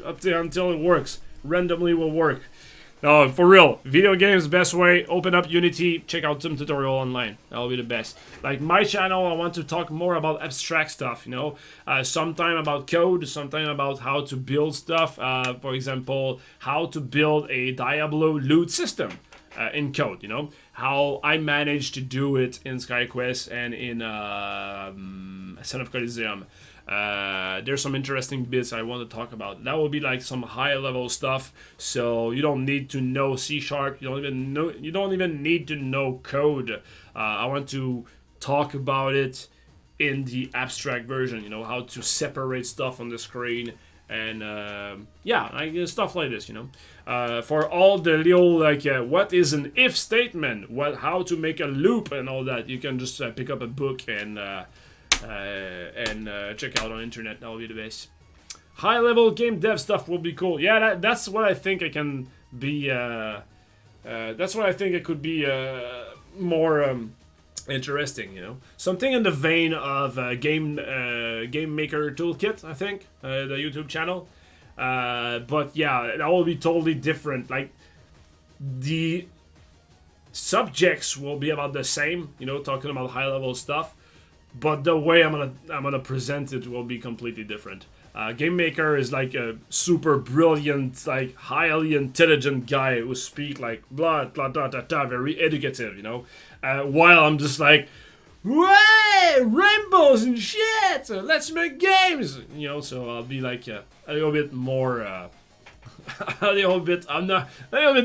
up there until it works. Randomly will work. No, for real. Video games, best way. Open up Unity. Check out some tutorial online. That'll be the best. Like my channel, I want to talk more about abstract stuff, you know. Sometime about code, sometime about how to build stuff. For example, how to build a Diablo loot system in code, you know. How I managed to do it in SkyQuest and in Son of Coliseum. There's some interesting bits I want to talk about. That will be like some high level stuff, so you don't need to know C#. You don't even need to know code. I want to talk about it in the abstract version. You know, how to separate stuff on the screen and stuff like this. You know, for all the little what is an if statement, how to make a loop and all that, you can just pick up a book and check out on internet. That will be the best. High level game dev stuff will be cool. Yeah, that's what I think I can be. That's what I think it could be more interesting. You know, something in the vein of Game Maker Toolkit. I think the YouTube channel. But yeah, that will be totally different. Like the subjects will be about the same. You know, talking about high level stuff. But the way I'm gonna present it will be completely different. Game Maker is like a super brilliant, like highly intelligent guy who speak like blah blah blah blah, blah very educative, you know. While I'm just like, way rainbows and shit. Let's make games, you know. So I'll be like a little bit more a little bit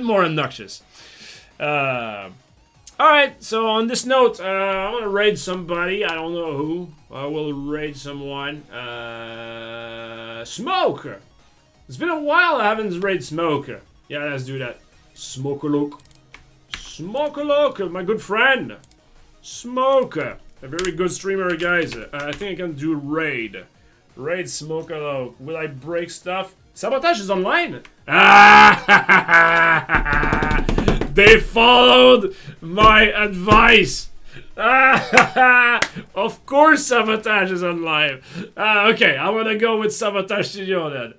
more obnoxious. Alright, so on this note, I want to raid somebody. I don't know who. I will raid someone. Smoke! It's been a while I haven't raided Smoke. Yeah, let's do that. Smoke-a-look. Smoke-a-look, my good friend. Smoke. A very good streamer, guys. I think I can do raid. Raid Smoke-a-look. Will I break stuff? Sabotage is online. Ah! They followed my advice. Of course Sabotage is on live. Okay, I want to go with Sabotage Studio then.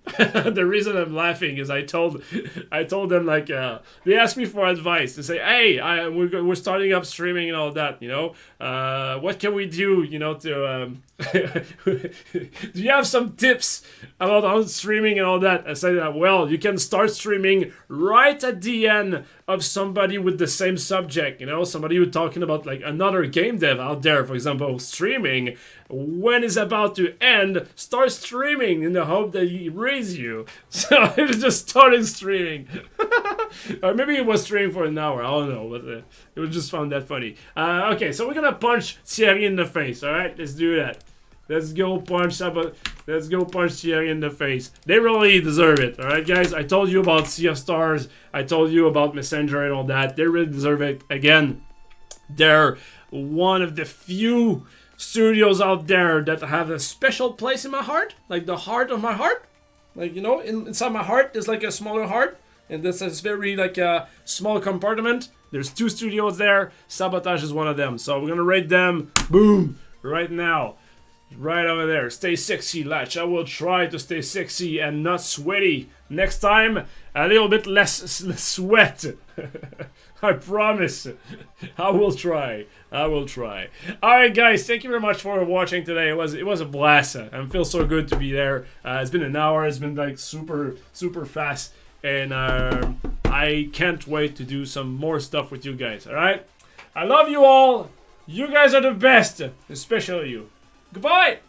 The reason I'm laughing is I told them, like, they asked me for advice. They say, hey, we're starting up streaming and all that, you know. What can we do, you know, to do you have some tips about how streaming and all that? I said, well, you can start streaming right at the end of somebody with the same subject, you know, somebody who's talking about like another game dev out there, for example, streaming. When it's about to end, start streaming in the hope that he raise you. So I just started streaming. Or maybe it was streaming for an hour, I don't know, but it was just found that funny. Okay, so we're gonna punch Thierry in the face, alright? Let's do that. Let's go punch Thierry in the face. They really deserve it, alright guys? I told you about Sea of Stars, I told you about Messenger and all that. They really deserve it. Again, they're one of the few studios out there that have a special place in my heart. Like the heart of my heart. Like, you know, inside my heart there's like a smaller heart. And this is very like a small compartment. There's 2 studios there. Sabotage is one of them. So we're gonna raid them. Boom! Right now. Right over there. Stay sexy, Latch. I will try to stay sexy and not sweaty. Next time, a little bit less sweat. I promise. I will try. Alright guys, thank you very much for watching today. It was a blast. I feel so good to be there. It's been an hour. It's been like super fast. And I can't wait to do some more stuff with you guys. Alright? I love you all. You guys are the best. Especially you. Goodbye!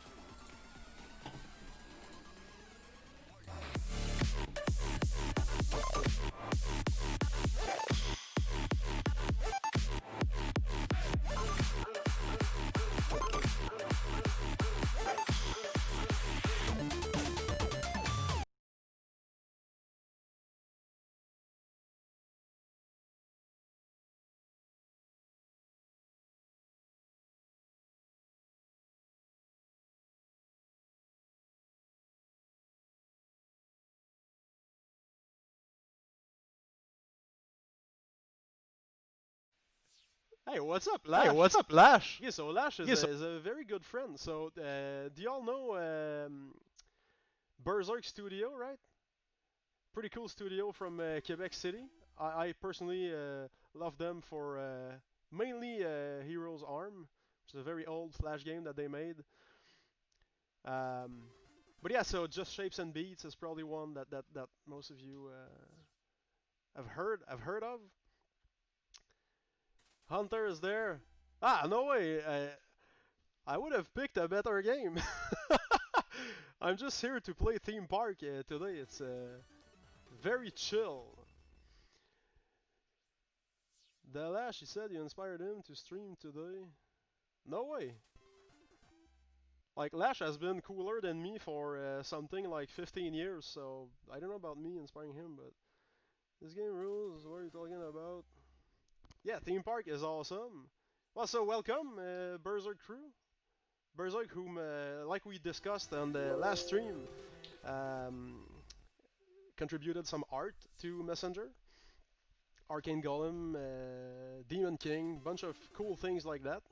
Hey, what's up, Lash? Yeah, so Lash is a very good friend. So, do y'all know Berserk Studio, right? Pretty cool studio from Quebec City. I personally love them for mainly Heroes Arm, which is a very old Flash game that they made. But yeah, so Just Shapes and Beats is probably one that most of you have heard of. Hunter is there. Ah, no way. I would have picked a better game. I'm just here to play Theme Park today. It's very chill. Delash, he said you inspired him to stream today. No way. Like, Lash has been cooler than me for something like 15 years, so I don't know about me inspiring him, but this game rules, what are you talking about? Yeah, Theme Park is awesome. Well, so welcome, Berserk crew. Berserk, whom, like we discussed on the last stream, contributed some art to Messenger. Arcane Golem, Demon King, bunch of cool things like that.